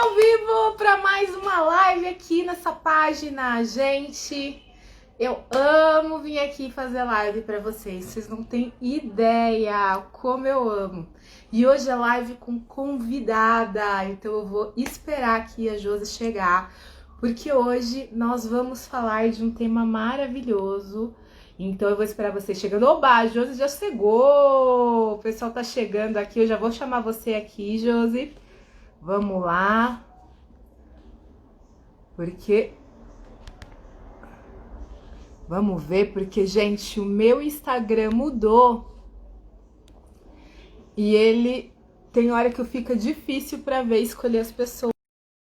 ao vivo para mais uma live aqui nessa página, gente. Eu amo vir aqui fazer live para vocês. Vocês não têm ideia como eu amo. E hoje é live com convidada, então eu vou esperar aqui a Josi chegar, porque hoje nós vamos falar de um tema maravilhoso. Então eu vou esperar você chegando. Oba, a Josi já chegou! O pessoal tá chegando aqui, eu já vou chamar você aqui, Josi. Vamos lá. Porque... Vamos ver, porque, gente, o meu Instagram mudou. E ele tem hora que fica difícil para ver, escolher as pessoas.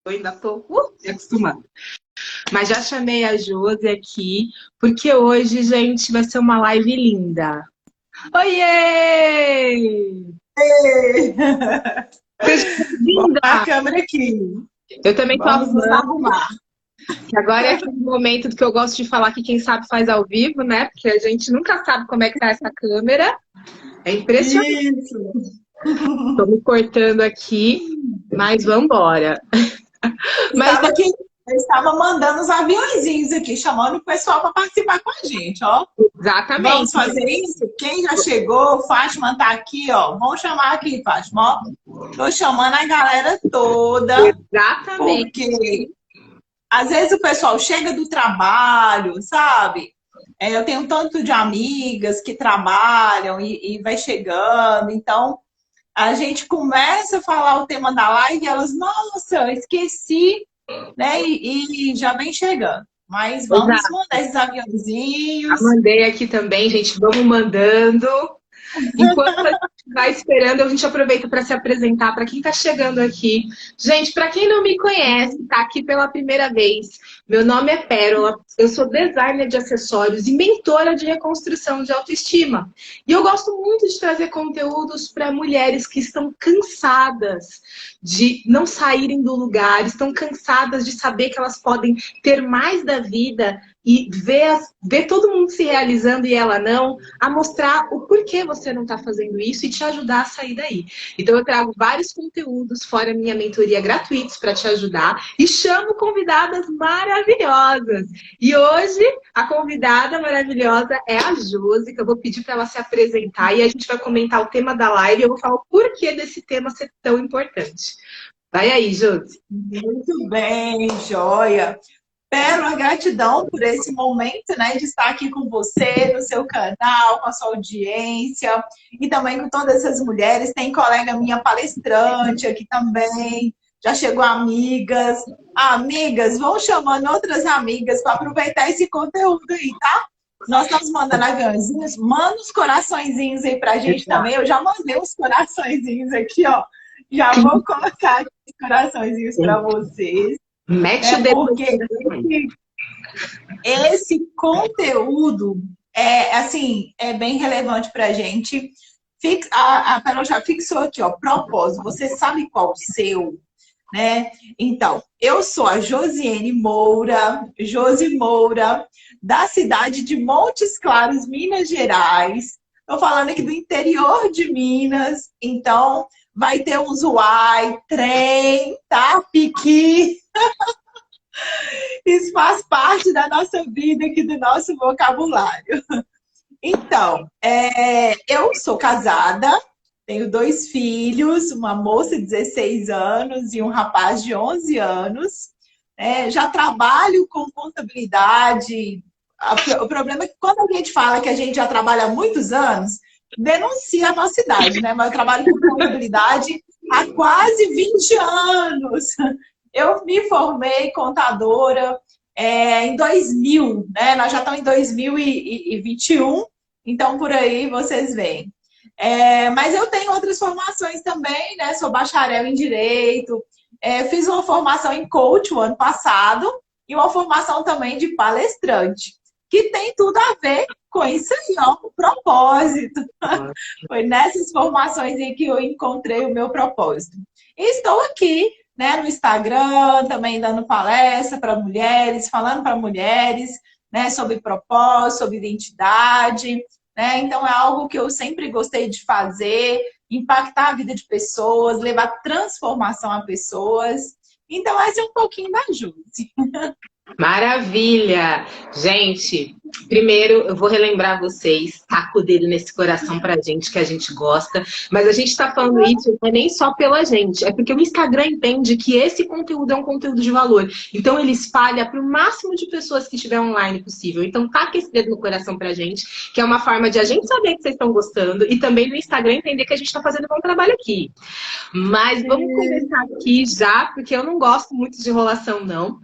Eu ainda tô me acostumando. Mas já chamei a Josi aqui, porque hoje, gente, vai ser uma live linda. Oiê! Ei! Seja Bota bem-vinda! a câmera aqui. Eu também tô Vamos nos arrumando. arrumar. Que agora é aquele momento que eu gosto de falar que quem sabe faz ao vivo, né? Porque a gente nunca sabe como é que tá essa câmera. É impressionante. Isso. Tô me cortando aqui, mas vamos embora. Mas Estava aqui, eu estava mandando os aviãozinhos aqui, chamando o pessoal para participar com a gente, ó. Vamos exatamente, fazer isso? Quem já chegou, Fátima tá aqui, ó. Vamos chamar aqui, Fátima, ó. Tô chamando a galera toda, exatamente. porque às vezes o pessoal chega do trabalho, sabe? Eu tenho um tanto de amigas que trabalham e vai chegando, então a gente começa a falar o tema da live e elas, nossa, eu esqueci, né? E já vem chegando. Mas vamos Exato. mandar esses aviãozinhos. Mandei aqui também, gente. Vamos mandando. Enquanto a gente vai esperando, a gente aproveita para se apresentar para quem está chegando aqui. Gente, para quem não me conhece, está aqui pela primeira vez. Meu nome é Pérola, eu sou designer de acessórios e mentora de reconstrução de autoestima. E eu gosto muito de trazer conteúdos para mulheres que estão cansadas de não saírem do lugar, estão cansadas de saber que elas podem ter mais da vida e ver todo mundo se realizando e ela não, a mostrar o porquê você não está fazendo isso e te ajudar a sair daí. Então eu trago vários conteúdos, fora minha mentoria gratuitos para te ajudar e chamo convidadas maravilhosas. E hoje a convidada maravilhosa é a Josi, que eu vou pedir para ela se apresentar e a gente vai comentar o tema da live e eu vou falar o porquê desse tema ser tão importante. Vai aí, Josi. Muito bem, joia. Pérola, gratidão por esse momento, né, de estar aqui com você, no seu canal, com a sua audiência, e também com todas essas mulheres. Tem colega minha palestrante aqui também, já chegou amigas. Amigas, vão chamando outras amigas para aproveitar esse conteúdo aí, tá? Nós estamos mandando aviãozinhos, manda os coraçõezinhos aí pra gente também. Eu já mandei os coraçõezinhos aqui, ó. Já vou colocar os coraçõezinhos para vocês. Mete o dedo. Porque esse conteúdo é bem relevante para a gente. A Carol já fixou aqui, ó, propósito. Você sabe qual o seu, né? Então, eu sou a Josiane Moura, Josi Moura, da cidade de Montes Claros, Minas Gerais. Estou falando aqui do interior de Minas, então vai ter uns uai, trem, tá? Piqui. Isso faz parte da nossa vida aqui, do nosso vocabulário. Então, eu sou casada, tenho 2 filhos, uma moça de 16 anos e um rapaz de 11 anos. Já trabalho com contabilidade. O problema é que quando a gente fala que a gente já trabalha há muitos anos, denuncia a nossa idade, né? Mas eu trabalho com contabilidade há quase 20 anos. Eu me formei contadora em 2000, né? Nós já estamos em 2021, então por aí vocês veem. Mas eu tenho outras formações também, né? Sou bacharel em Direito, fiz uma formação em coach o ano passado e uma formação também de palestrante, que tem tudo a ver com isso aí, ó, o propósito. Foi nessas formações aí que eu encontrei o meu propósito. E estou aqui, né, no Instagram, também dando palestra para mulheres, falando para mulheres, né, sobre propósito, sobre identidade, né? Então é algo que eu sempre gostei de fazer, impactar a vida de pessoas, levar transformação a pessoas. Então, esse é um pouquinho da Josi. Maravilha! Gente, primeiro eu vou relembrar vocês, taca o dedo nesse coração pra gente, que a gente gosta, mas a gente tá falando isso não é nem só pela gente, é porque o Instagram entende que esse conteúdo é um conteúdo de valor. Então ele espalha para o máximo de pessoas que estiver online possível. Então taca esse dedo no coração pra gente, que é uma forma de a gente saber que vocês estão gostando e também do Instagram entender que a gente tá fazendo um bom trabalho aqui. Mas vamos começar aqui já, porque eu não gosto muito de enrolação, não.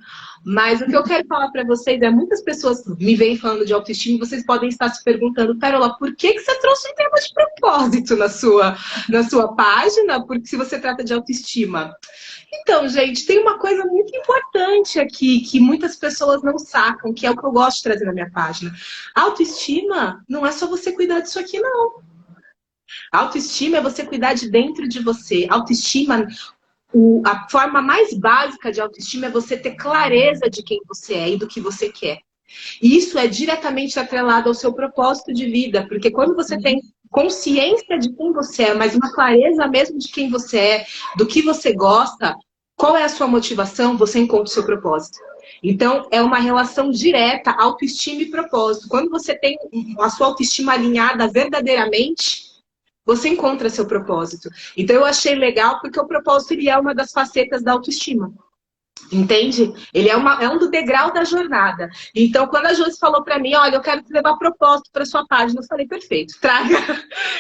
Mas o que eu quero falar para vocês é, muitas pessoas me vêm falando de autoestima e vocês podem estar se perguntando, Pérola, por que você trouxe um tema de propósito na sua página? Porque se você trata de autoestima. Então, gente, tem uma coisa muito importante aqui que muitas pessoas não sacam, que é o que eu gosto de trazer na minha página. Autoestima não é só você cuidar disso aqui, não. Autoestima é você cuidar de dentro de você. Autoestima, a forma mais básica de autoestima é você ter clareza de quem você é e do que você quer. E isso é diretamente atrelado ao seu propósito de vida, porque quando você tem consciência de quem você é, mas uma clareza mesmo de quem você é, do que você gosta, qual é a sua motivação, você encontra o seu propósito. Então, é uma relação direta, autoestima e propósito. Quando você tem a sua autoestima alinhada verdadeiramente, você encontra seu propósito. Então eu achei legal porque o propósito ele é uma das facetas da autoestima. Entende? Ele é um do degrau da jornada. Então, quando a Josi falou para mim, olha, eu quero te levar propósito para sua página, eu falei, perfeito, traga.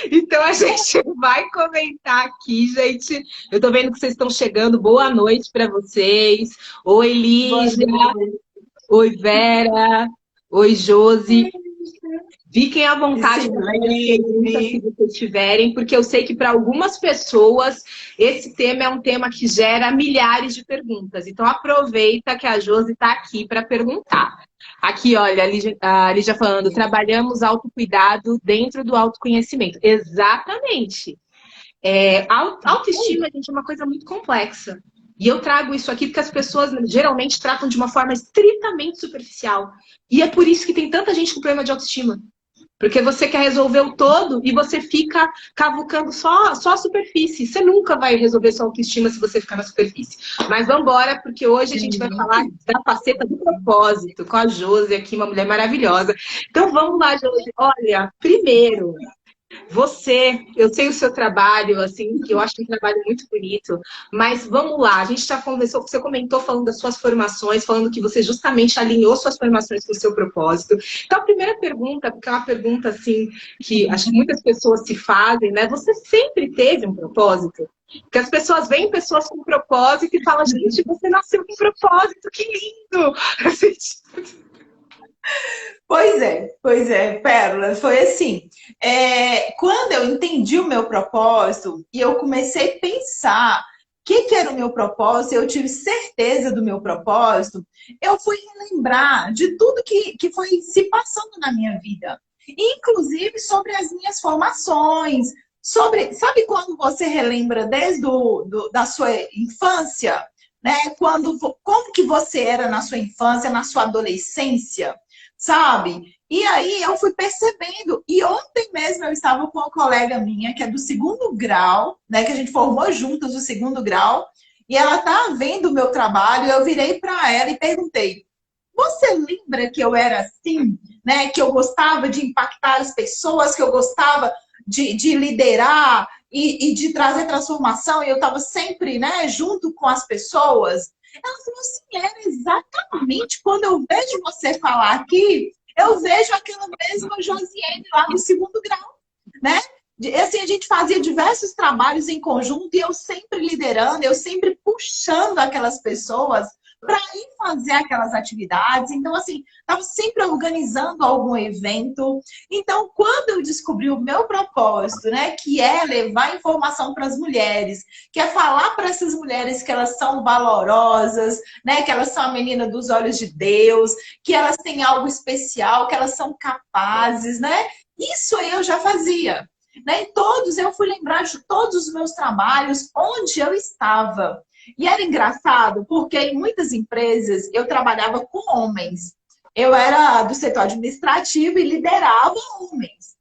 Então, a gente vai comentar aqui, gente. Eu tô vendo que vocês estão chegando. Boa noite para vocês. Oi, Lígia. Oi, Vera. Oi, Josi. Fiquem à vontade para as perguntas que vocês tiverem, porque eu sei que para algumas pessoas esse tema é um tema que gera milhares de perguntas. Então aproveita que a Josi está aqui para perguntar. Aqui, olha, a Lígia falando, trabalhamos autocuidado dentro do autoconhecimento. Exatamente. Autoestima, gente, é uma coisa muito complexa. E eu trago isso aqui porque as pessoas geralmente tratam de uma forma estritamente superficial. E é por isso que tem tanta gente com problema de autoestima. Porque você quer resolver o todo e você fica cavucando só a superfície. Você nunca vai resolver sua autoestima se você ficar na superfície. Mas vamos embora, porque hoje a gente vai falar da faceta do propósito com a Josi aqui, uma mulher maravilhosa. Então vamos lá, Josi. Olha, primeiro, eu sei o seu trabalho, assim, que eu acho um trabalho muito bonito, mas vamos lá, a gente já conversou, você comentou falando das suas formações, falando que você justamente alinhou suas formações com o seu propósito. Então, a primeira pergunta, porque é uma pergunta, assim, que acho que muitas pessoas se fazem, né? Você sempre teve um propósito? Porque as pessoas veem pessoas com propósito e falam, gente, você nasceu com propósito, que lindo! Pois é, Pérola, foi assim. Quando eu entendi o meu propósito e eu comecei a pensar o que era o meu propósito, eu tive certeza do meu propósito, eu fui relembrar de tudo que foi se passando na minha vida. Inclusive sobre as minhas formações, sabe quando você relembra desde da sua infância, né? Como que você era na sua infância, na sua adolescência? Sabe? E aí eu fui percebendo. E ontem mesmo eu estava com uma colega minha, que é do segundo grau, né? Que a gente formou juntas o segundo grau. E ela tá vendo o meu trabalho. Eu virei para ela e perguntei: você lembra que eu era assim? Né? Que eu gostava de impactar as pessoas, que eu gostava de liderar e de trazer transformação. E eu estava sempre, né, junto com as pessoas. Ela falou assim, era exatamente quando eu vejo você falar aqui, eu vejo aquela mesma Josiane lá no segundo grau, né? Assim, a gente fazia diversos trabalhos em conjunto e eu sempre liderando, eu sempre puxando aquelas pessoas para ir fazer aquelas atividades. Então, assim, estava sempre organizando algum evento. Então, quando eu descobri o meu propósito, né, que é levar informação para as mulheres, que é falar para essas mulheres que elas são valorosas, né, que elas são a menina dos olhos de Deus, que elas têm algo especial, que elas são capazes, né? Isso aí eu já fazia. Né? E eu fui lembrar de todos os meus trabalhos, onde eu estava. E era engraçado, porque em muitas empresas eu trabalhava com homens. Eu era do setor administrativo e liderava homens.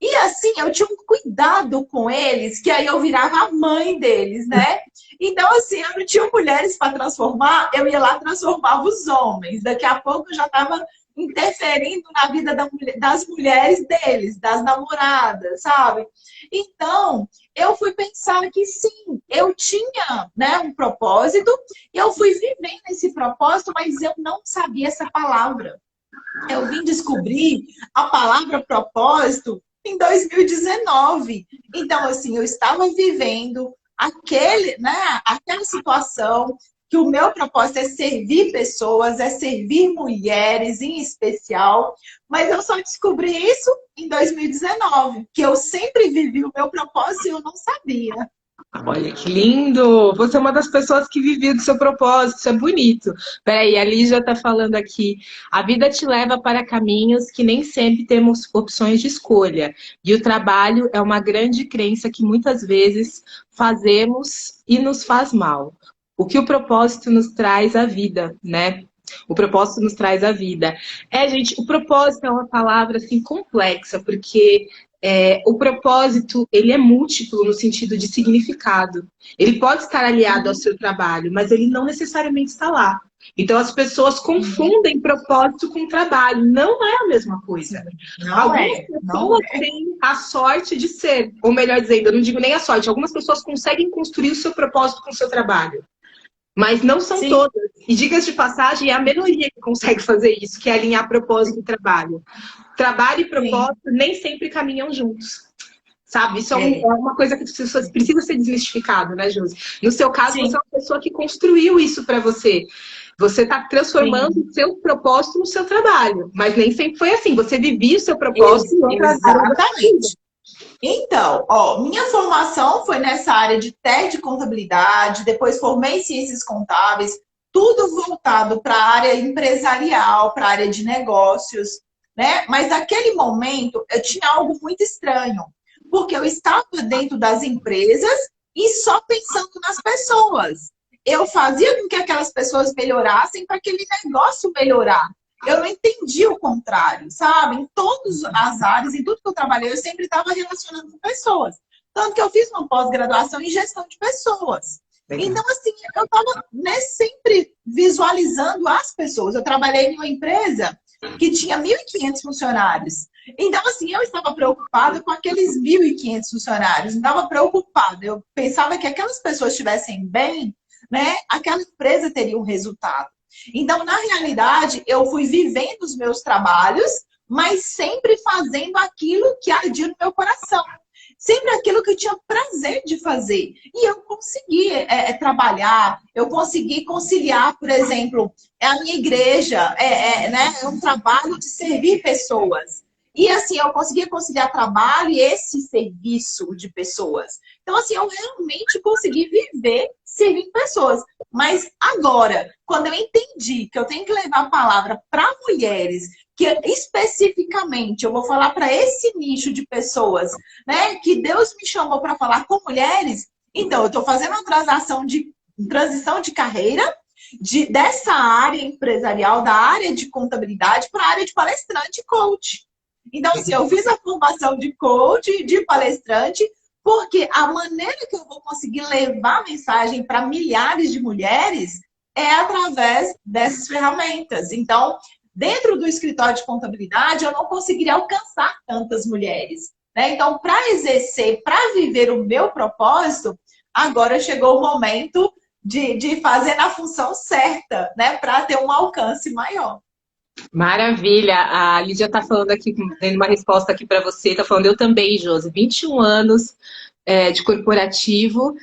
E assim, eu tinha um cuidado com eles, que aí eu virava a mãe deles, né? Então, assim, eu não tinha mulheres para transformar, eu ia lá e transformava os homens. Daqui a pouco eu já estava interferindo na vida das mulheres deles, das namoradas, sabe? Então, eu fui pensar que sim, eu tinha, né, um propósito, e eu fui vivendo esse propósito, mas eu não sabia essa palavra. Eu vim descobrir a palavra propósito em 2019. Então, assim, eu estava vivendo aquela situação que o meu propósito é servir pessoas, é servir mulheres em especial, mas eu só descobri isso em 2019, que eu sempre vivi o meu propósito e eu não sabia. Olha que lindo! Você é uma das pessoas que vivia do seu propósito, isso é bonito. Peraí, a Lígia está falando aqui. A vida te leva para caminhos que nem sempre temos opções de escolha. E o trabalho é uma grande crença que muitas vezes fazemos e nos faz mal. O que o propósito nos traz à vida, né? O propósito nos traz à vida. É, gente, o propósito é uma palavra assim complexa, porque o propósito, ele é múltiplo no sentido de significado. Ele pode estar aliado ao seu trabalho, mas ele não necessariamente está lá. Então, as pessoas confundem propósito com trabalho. Não é a mesma coisa. Não Algumas é, não pessoas é. têm a sorte de ser, ou melhor dizendo, eu não digo nem a sorte, algumas pessoas conseguem construir o seu propósito com o seu trabalho. Mas não são Sim, todas. E diga-se de passagem, é a minoria que consegue fazer isso, que é alinhar propósito e trabalho. Trabalho e sim. propósito nem sempre caminham juntos. Sabe? Isso é É, uma coisa que precisa ser desmistificado, né, Josi? No seu caso, você é sim, uma pessoa que construiu isso para você. Você está transformando sim. o seu propósito no seu trabalho. Mas nem sempre foi assim. Você vivia o seu propósito em outras áreas da sua vida. Exatamente. Então, ó, minha formação foi nessa área de TED de contabilidade, depois formei em ciências contábeis, tudo voltado para a área empresarial, para a área de negócios, né? Mas naquele momento eu tinha algo muito estranho, porque eu estava dentro das empresas e só pensando nas pessoas. Eu fazia com que aquelas pessoas melhorassem para aquele negócio melhorar. Eu não entendi o contrário, sabe? Em todas as áreas, em tudo que eu trabalhei, eu sempre estava relacionando com pessoas. Tanto que eu fiz uma pós-graduação em gestão de pessoas. Legal. Então, assim, eu estava, né, sempre visualizando as pessoas. Eu trabalhei em uma empresa que tinha 1.500 funcionários. Então, assim, eu estava preocupada com aqueles 1.500 funcionários. Não estava preocupada. Eu pensava que aquelas pessoas estivessem bem, né? Aquela empresa teria um resultado. Então, na realidade, eu fui vivendo os meus trabalhos, mas sempre fazendo aquilo que ardia no meu coração. Sempre aquilo que eu tinha prazer de fazer. E eu consegui trabalhar, eu consegui conciliar, por exemplo, a minha igreja, né, é um trabalho de servir pessoas. E assim, eu conseguia conciliar trabalho e esse serviço de pessoas. Então, assim, eu realmente consegui viver servindo pessoas. Mas agora, quando eu entendi que eu tenho que levar a palavra para mulheres, que especificamente eu vou falar para esse nicho de pessoas, né, que Deus me chamou para falar com mulheres, então eu estou fazendo uma transição de carreira dessa área empresarial, da área de contabilidade, para a área de palestrante e coach. Então, assim, eu fiz a formação de coach, de palestrante, porque a maneira que eu vou conseguir levar a mensagem para milhares de mulheres é através dessas ferramentas. Então, dentro do escritório de contabilidade, eu não conseguiria alcançar tantas mulheres, né? Então, para exercer, para viver o meu propósito, agora chegou o momento de fazer na função certa, né? Para ter um alcance maior. Maravilha. A Lídia está falando aqui, dando uma resposta aqui para você. Está falando, eu também, Josi, 21 anos de corporativo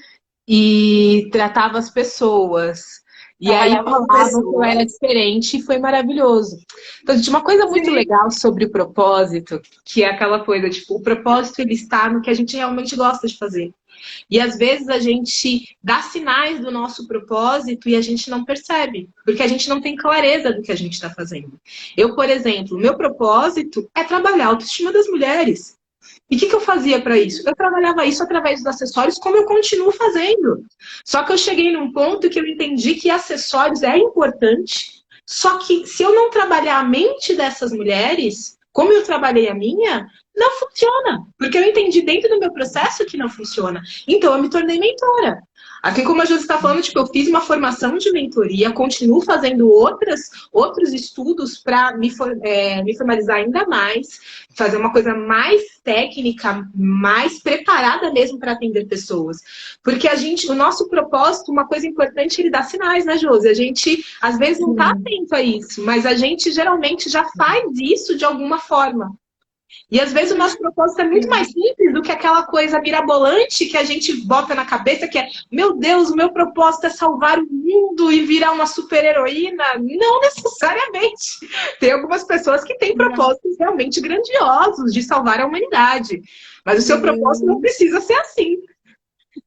e tratava as pessoas. E aí Trabalhava com falavam que eu era pessoas. diferente e foi maravilhoso. Então, gente, uma coisa muito Sim, legal sobre o propósito, que é aquela coisa, tipo, o propósito ele está no que a gente realmente gosta de fazer. E às vezes a gente dá sinais do nosso propósito e a gente não percebe, porque a gente não tem clareza do que a gente está fazendo. Eu, por exemplo, meu propósito é trabalhar a autoestima das mulheres. E o que eu fazia para isso? Eu trabalhava isso através dos acessórios, como eu continuo fazendo. Só que eu cheguei num ponto que eu entendi que acessórios é importante, só que se eu não trabalhar a mente dessas mulheres, como eu trabalhei a minha, não funciona. Porque eu entendi dentro do meu processo que não funciona. Então, eu me tornei mentora. Aqui, como a Josi está falando, tipo, eu fiz uma formação de mentoria, continuo fazendo outros estudos para me formalizar ainda mais, fazer uma coisa mais técnica, mais preparada mesmo para atender pessoas. Porque o nosso propósito, uma coisa importante, ele dá sinais, né, Josi? A gente, às vezes, não está atento a isso, mas a gente geralmente já faz isso de alguma forma. E às vezes o nosso propósito é muito mais simples do que aquela coisa mirabolante que a gente bota na cabeça, que é, meu Deus, o meu propósito é salvar o mundo e virar uma super-heroína. Não necessariamente. Tem algumas pessoas que têm propósitos realmente grandiosos de salvar a humanidade. Mas o seu propósito não precisa ser assim.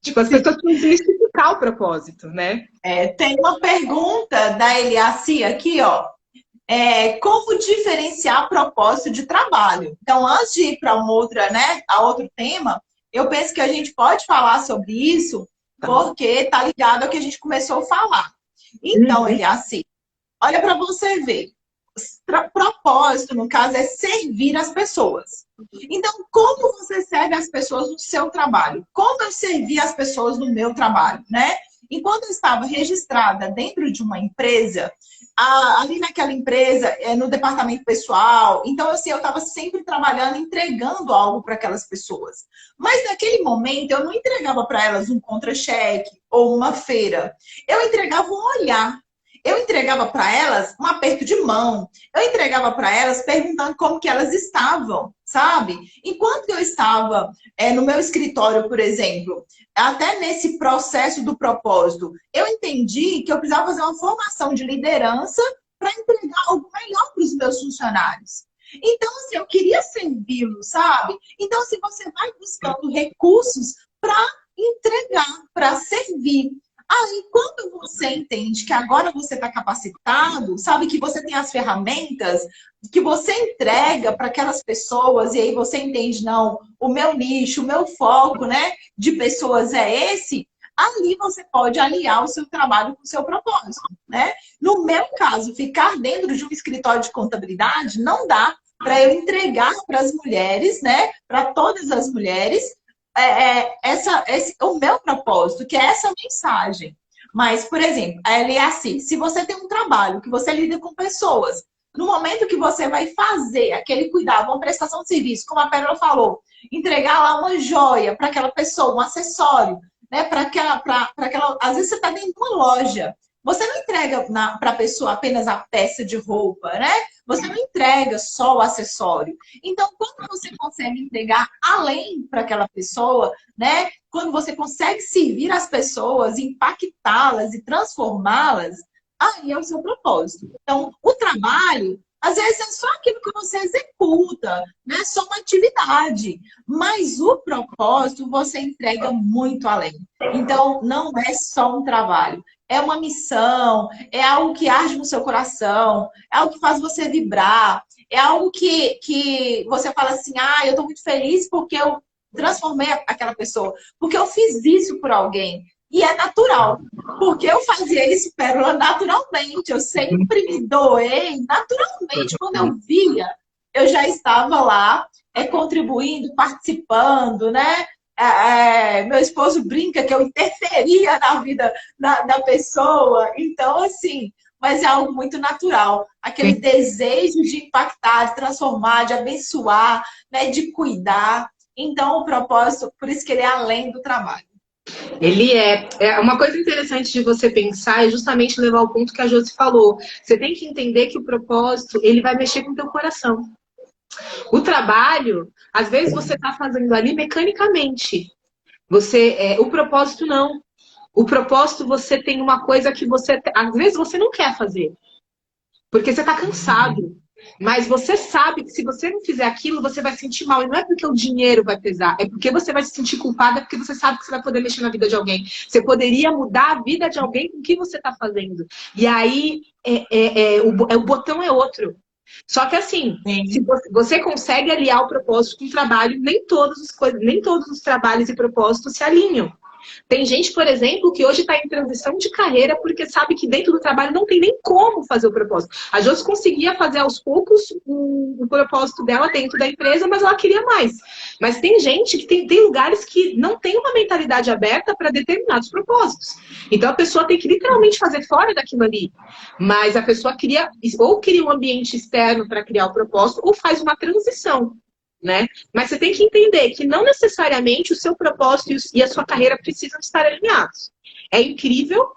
Tipo, as pessoas precisam justificar o propósito, né? Tem uma pergunta da Eliaci aqui, ó. Como diferenciar propósito de trabalho? Então, antes de ir para a outro tema, eu penso que a gente pode falar sobre isso, porque tá ligado ao que a gente começou a falar. Então, Eliaci, olha para você ver. Propósito, no caso, é servir as pessoas. Então, como você serve as pessoas no seu trabalho? Como eu servi as pessoas no meu trabalho, né? Enquanto eu estava registrada dentro de uma empresa, ali naquela empresa, no departamento pessoal, então assim, eu estava sempre trabalhando, entregando algo para aquelas pessoas. Mas naquele momento, eu não entregava para elas um contra-cheque ou uma feira. Eu entregava um olhar. Eu entregava para elas um aperto de mão. Eu entregava para elas perguntando como que elas estavam, sabe? Enquanto eu estava no meu escritório, por exemplo, até nesse processo do propósito, eu entendi que eu precisava fazer uma formação de liderança para entregar algo melhor para os meus funcionários. Então, assim, eu queria servi-lo, sabe? Então, assim, você vai buscando recursos para entregar, para servir. Aí, quando você entende que agora você está capacitado, sabe que você tem as ferramentas, que você entrega para aquelas pessoas, e aí você entende, não, o meu nicho, o meu foco, né, de pessoas é esse, ali você pode aliar o seu trabalho com o seu propósito, né? No meu caso, ficar dentro de um escritório de contabilidade não dá para eu entregar para as mulheres, né, para todas as mulheres, o meu propósito, que é essa mensagem. Mas, por exemplo, ela é assim, se você tem um trabalho que você lida com pessoas, no momento que você vai fazer aquele cuidado, uma prestação de serviço, como a Pérola falou, entregar lá uma joia para aquela pessoa, um acessório, né? Às vezes você está dentro de uma loja. Você não entrega para a pessoa apenas a peça de roupa, né? Você não entrega só o acessório. Então, quando você consegue entregar além para aquela pessoa, né? Quando você consegue servir as pessoas, impactá-las e transformá-las, aí é o seu propósito. Então, o trabalho, às vezes, é só aquilo que você executa, né? Só uma atividade. Mas o propósito você entrega muito além. Então, não é só um trabalho. É uma missão, é algo que arde no seu coração, é algo que faz você vibrar, é algo que você fala assim, eu estou muito feliz porque eu transformei aquela pessoa, porque eu fiz isso por alguém. E é natural, porque eu fazia isso, Pérola, naturalmente. Eu sempre me doei naturalmente. Quando eu via, eu já estava lá contribuindo, participando, né? Meu esposo brinca que eu interferia na vida da pessoa. Então, assim, mas é algo muito natural. Aquele desejo de impactar, de transformar, de abençoar, né? De cuidar. Então, o propósito, por isso que ele é além do trabalho. Ele uma coisa interessante de você pensar é justamente levar ao ponto que a Josi falou. Você tem que entender que o propósito, ele vai mexer com o teu coração. O trabalho, às vezes você está fazendo ali mecanicamente. O propósito não. O propósito você tem uma coisa que às vezes você não quer fazer. Porque você está cansado. Mas você sabe que se você não fizer aquilo, você vai sentir mal. E não é porque o dinheiro vai pesar, é porque você vai se sentir culpada, porque você sabe que você vai poder mexer na vida de alguém. Você poderia mudar a vida de alguém com o que você está fazendo. E aí, o botão é outro. Só que assim, se você consegue aliar o propósito com o trabalho, nem todos os trabalhos e propósitos se alinham. Tem gente, por exemplo, que hoje está em transição de carreira porque sabe que dentro do trabalho não tem nem como fazer o propósito. A Josi conseguia fazer aos poucos o propósito dela dentro da empresa, mas ela queria mais. Mas tem gente que tem lugares que não tem uma mentalidade aberta para determinados propósitos. Então a pessoa tem que literalmente fazer fora daquilo ali. Mas a pessoa cria um ambiente externo para criar o propósito, ou faz uma transição. Né? Mas você tem que entender que não necessariamente o seu propósito e a sua carreira precisam estar alinhados. É incrível,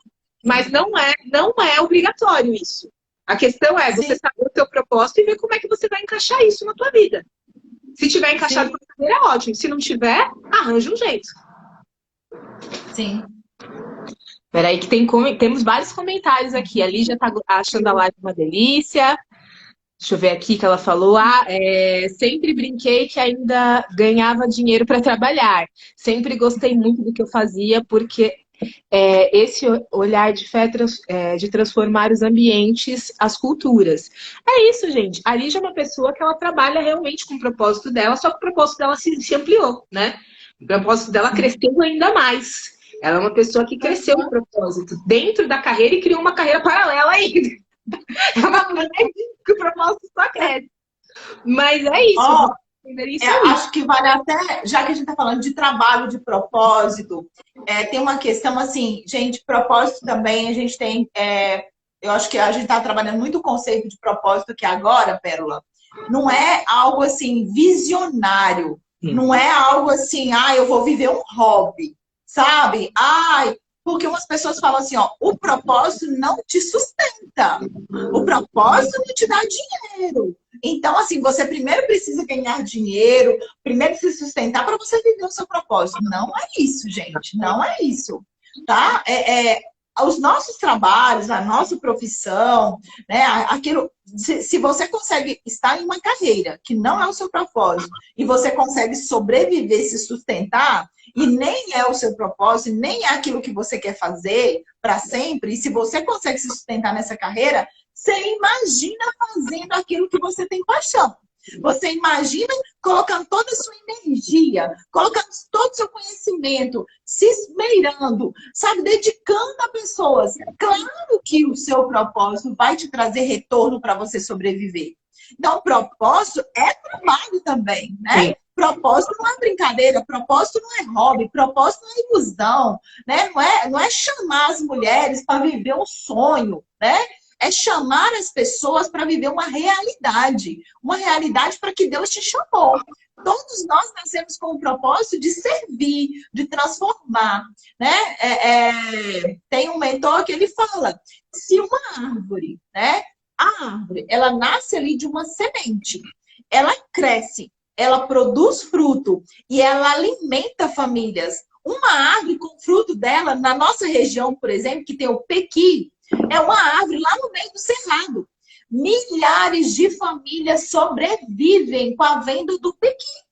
mas não é obrigatório isso. A questão é você saber o seu propósito e ver como é que você vai encaixar isso na tua vida. Se tiver encaixado com a carreira, ótimo. Se não tiver, arranja um jeito. Sim. Peraí que temos vários comentários aqui. A Lígia tá achando a live uma delícia. Deixa eu ver aqui que ela falou. Sempre brinquei que ainda ganhava dinheiro para trabalhar. Sempre gostei muito do que eu fazia, porque esse olhar de fé de transformar os ambientes, as culturas. É isso, gente. A Lígia é uma pessoa que ela trabalha realmente com o propósito dela, só que o propósito dela se ampliou, né? O propósito dela cresceu ainda mais. Ela é uma pessoa que cresceu o propósito dentro da carreira e criou uma carreira paralela ainda. É uma coisa que o propósito só cresce. Mas é isso. Acho que vale até, já que a gente está falando de trabalho, de propósito, tem uma questão assim, gente, propósito também, a gente tem, eu acho que a gente está trabalhando muito o conceito de propósito que agora, Pérola, não é algo assim visionário, não é algo assim, eu vou viver um hobby, sabe? Porque umas pessoas falam assim, o propósito não te sustenta. O propósito não te dá dinheiro. Então, assim, você primeiro precisa ganhar dinheiro, primeiro se sustentar para você viver o seu propósito. Não é isso, gente. Não é isso. Tá? Os nossos trabalhos, a nossa profissão, né? Aquilo, se você consegue estar em uma carreira que não é o seu propósito e você consegue sobreviver, se sustentar, e nem é o seu propósito, nem é aquilo que você quer fazer para sempre, e se você consegue se sustentar nessa carreira, você imagina fazendo aquilo que você tem paixão. Você imagina colocando toda a sua energia, colocando todo o seu conhecimento, se esmerando, sabe, dedicando a pessoas. Claro que o seu propósito vai te trazer retorno para você sobreviver. Então, propósito é trabalho também, né? Sim. Propósito não é brincadeira, propósito não é hobby, propósito não é ilusão, né? Não é chamar as mulheres para viver um sonho, né? É chamar as pessoas para viver uma realidade para que Deus te chamou. Todos nós nascemos com o propósito de servir, de transformar, né? Tem um mentor que ele fala, se uma árvore, né? A árvore, ela nasce ali de uma semente, ela cresce, ela produz fruto e ela alimenta famílias. Uma árvore com fruto dela, na nossa região, por exemplo, que tem o pequi, é uma árvore lá no meio do cerrado. Milhares de famílias sobrevivem com a venda do pequi.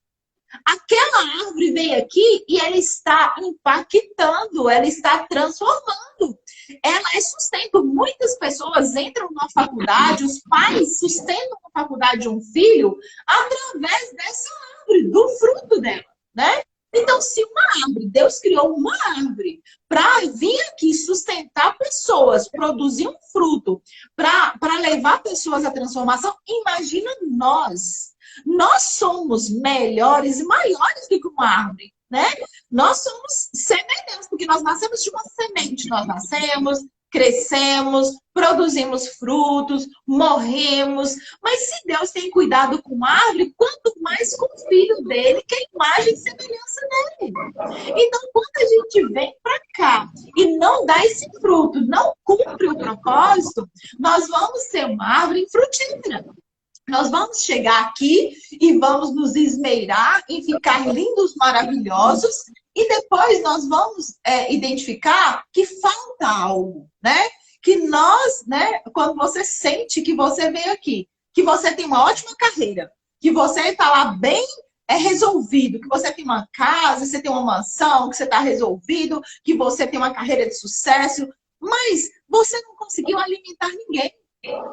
Aquela árvore veio aqui e ela está impactando, ela está transformando. Ela é sustento. Muitas pessoas entram na faculdade, os pais sustentam a faculdade de um filho através dessa árvore, do fruto dela, né? Então, se uma árvore, Deus criou uma árvore para vir aqui sustentar pessoas, produzir um fruto, para levar pessoas à transformação, imagina nós. Nós somos melhores e maiores do que uma árvore, né? Nós somos semelhantes, porque nós nascemos de uma semente. Nós nascemos, crescemos, produzimos frutos, morremos. Mas se Deus tem cuidado com a árvore, quanto mais com o filho dele, que é a imagem e semelhança dele. Então, quando a gente vem para cá e não dá esse fruto, não cumpre o propósito, nós vamos ser uma árvore frutífera. Nós vamos chegar aqui e vamos nos esmerar em ficar lindos, maravilhosos, e depois nós vamos identificar que falta algo, né? Que nós, né? Quando você sente que você veio aqui, que você tem uma ótima carreira, que você está lá bem resolvido, que você tem uma casa, você tem uma mansão, que você está resolvido, que você tem uma carreira de sucesso, mas você não conseguiu alimentar ninguém.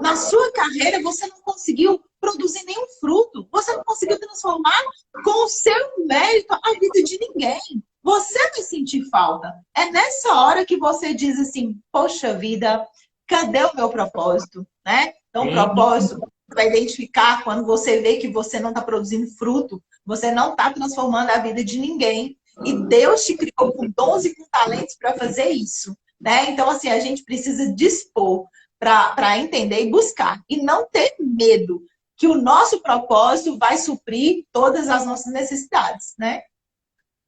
Na sua carreira, você não conseguiu produzir nenhum fruto. Você não conseguiu transformar com o seu mérito a vida de ninguém. você vai sentir falta. É nessa hora que você diz assim, poxa vida, cadê o meu propósito? Né? Então, o propósito você vai identificar quando você vê que você não está produzindo fruto, você não está transformando a vida de ninguém. E Deus te criou com dons e com talentos para fazer isso. Né? Então, assim, a gente precisa dispor para entender e buscar. E não ter medo que o nosso propósito vai suprir todas as nossas necessidades, né?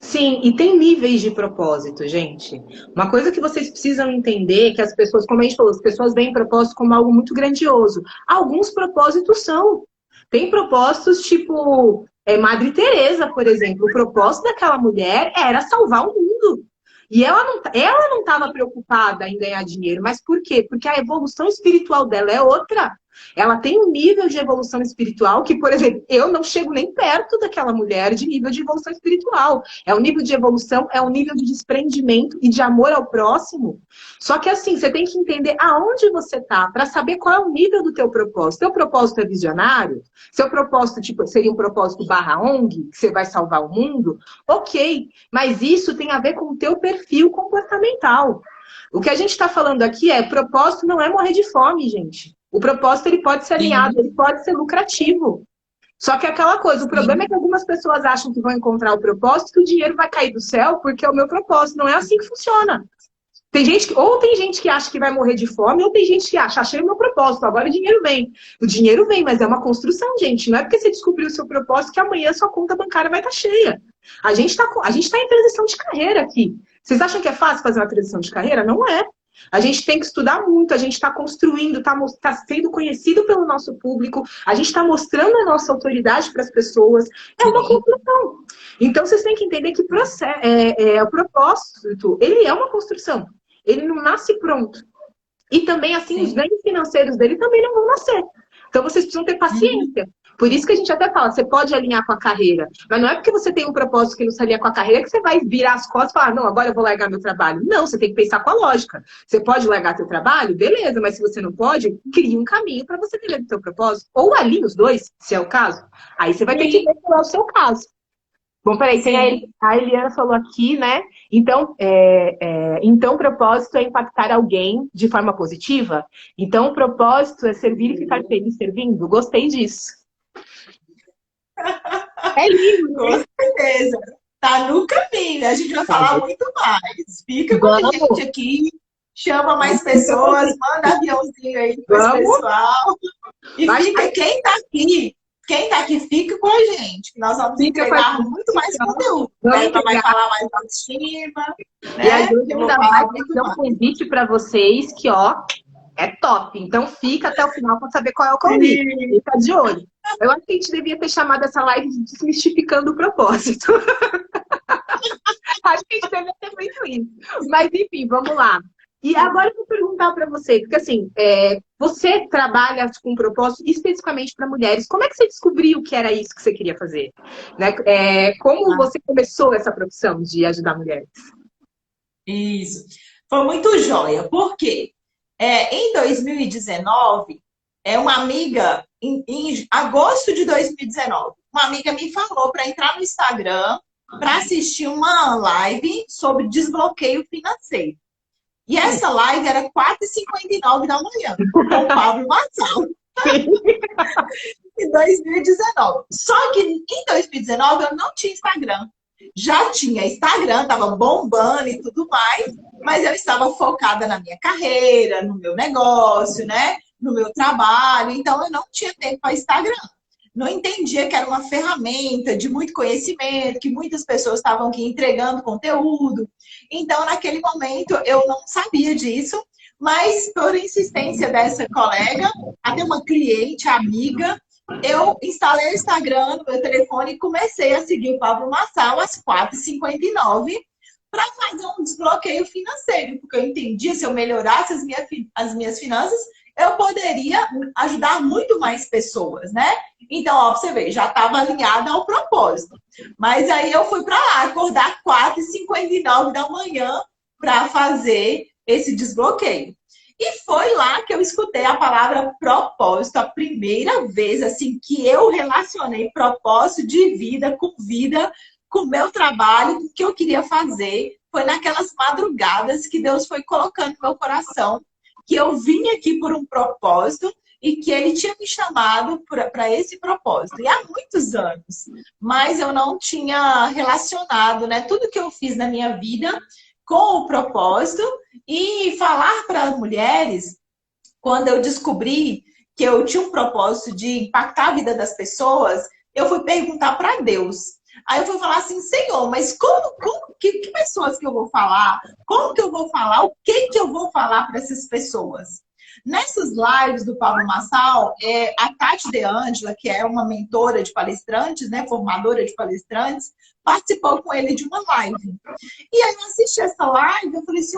Sim, e tem níveis de propósito, gente. Uma coisa que vocês precisam entender é que as pessoas, como a gente falou, as pessoas veem propósito como algo muito grandioso. Alguns propósitos são. Tem propósitos tipo Madre Teresa, por exemplo. O propósito daquela mulher era salvar o mundo. E ela não estava preocupada em ganhar dinheiro. Mas por quê? Porque a evolução espiritual dela é outra. Ela tem um nível de evolução espiritual que, por exemplo, eu não chego nem perto daquela mulher de nível de evolução espiritual. É um nível de evolução, é um nível de desprendimento e de amor ao próximo. Só que assim, você tem que entender aonde você está para saber qual é o nível do teu propósito. Teu propósito é visionário? Seu propósito tipo, seria um propósito barra ONG, que você vai salvar o mundo? Ok, mas isso tem a ver com o teu perfil comportamental. O que a gente está falando aqui é propósito não é morrer de fome, gente. O propósito ele pode ser alinhado, ele pode ser lucrativo. Só que é aquela coisa, o problema é que algumas pessoas acham que vão encontrar o propósito, que o dinheiro vai cair do céu, porque é o meu propósito. Não é assim que funciona. Tem gente que acha que vai morrer de fome, ou tem gente que acha, achei o meu propósito, agora o dinheiro vem. O dinheiro vem, mas é uma construção, gente. Não é porque você descobriu o seu propósito que amanhã sua conta bancária vai estar cheia. A gente tá em transição de carreira aqui. Vocês acham que é fácil fazer uma transição de carreira? Não é. A gente tem que estudar muito, a gente está construindo, está sendo conhecido pelo nosso público, a gente está mostrando a nossa autoridade para as pessoas. É uma construção. Então, vocês têm que entender que o propósito, ele é uma construção. Ele não nasce pronto. E também, assim, os ganhos financeiros dele também não vão nascer. Então, vocês precisam ter paciência. Por isso que a gente até fala, você pode alinhar com a carreira. Mas não é porque você tem um propósito que não se alinha com a carreira que você vai virar as costas e falar, não, agora eu vou largar meu trabalho. Não, você tem que pensar com a lógica. Você pode largar seu trabalho? Beleza, mas se você não pode, crie um caminho para você ter o seu propósito. Ou alinhe os dois, se é o caso. Aí você vai ter que ver qual é o seu caso. Bom, peraí, tem a Eliana falou aqui, né? Então, o propósito é impactar alguém de forma positiva? Então, o propósito é servir e ficar feliz servindo? Gostei disso. É lindo, né? Com certeza. Tá no caminho. A gente vai falar muito mais. Fica com a gente aqui. Chama mais pessoas. Manda aviãozinho aí para o pessoal. E fica, quem tá aqui, fica com a gente. Que nós vamos entregar muito mais conteúdo. Vai falar mais da autoestima. Né? E a gente ainda vai fazer um convite para vocês que, ó, é top. Então fica até o final para saber qual é o convite. Fica de olho. Eu acho que a gente devia ter chamado essa live de Desmistificando o Propósito. Acho que a gente devia ter feito isso. Mas enfim, vamos lá. E agora eu vou perguntar para você, porque assim, você trabalha com propósito especificamente para mulheres. Como é que você descobriu que era isso que você queria fazer? Né? Como você começou essa profissão de ajudar mulheres? Isso. Foi muito joia. Por quê? Em 2019, uma amiga, em agosto de 2019, uma amiga me falou para entrar no Instagram para assistir uma live sobre desbloqueio financeiro. E essa live era 4h59 da manhã, com o Pablo Marçal. Em 2019. Só que em 2019 eu não tinha Instagram. Já tinha Instagram, estava bombando e tudo mais, mas eu estava focada na minha carreira, no meu negócio, né? No meu trabalho, então eu não tinha tempo para Instagram. Não entendia que era uma ferramenta de muito conhecimento, que muitas pessoas estavam aqui entregando conteúdo. Então, naquele momento, eu não sabia disso, mas por insistência dessa colega, até uma cliente, amiga, eu instalei o Instagram no meu telefone e comecei a seguir o Pablo Marçal às 4h59 para fazer um desbloqueio financeiro, porque eu entendia se eu melhorasse as minhas finanças, eu poderia ajudar muito mais pessoas, né? Então, ó, pra você ver, já estava alinhada ao propósito. Mas aí eu fui para lá, acordar 4h59 da manhã para fazer esse desbloqueio. E foi lá que eu escutei a palavra propósito, a primeira vez assim que eu relacionei propósito de vida com vida com o meu trabalho, com o que eu queria fazer. Foi naquelas madrugadas que Deus foi colocando no meu coração, que eu vim aqui por um propósito e que Ele tinha me chamado para esse propósito. E há muitos anos, mas eu não tinha relacionado, né, tudo que eu fiz na minha vida com o propósito. E falar para as mulheres, quando eu descobri que eu tinha um propósito de impactar a vida das pessoas, eu fui perguntar para Deus. Aí eu fui falar assim, Senhor, mas que pessoas que eu vou falar? Como que eu vou falar? O que que eu vou falar para essas pessoas? Nessas lives do Pablo Marçal, a Tati De Angela, que é uma mentora de palestrantes, né, formadora de palestrantes, participou com ele de uma live. E aí eu assisti essa live, eu falei assim,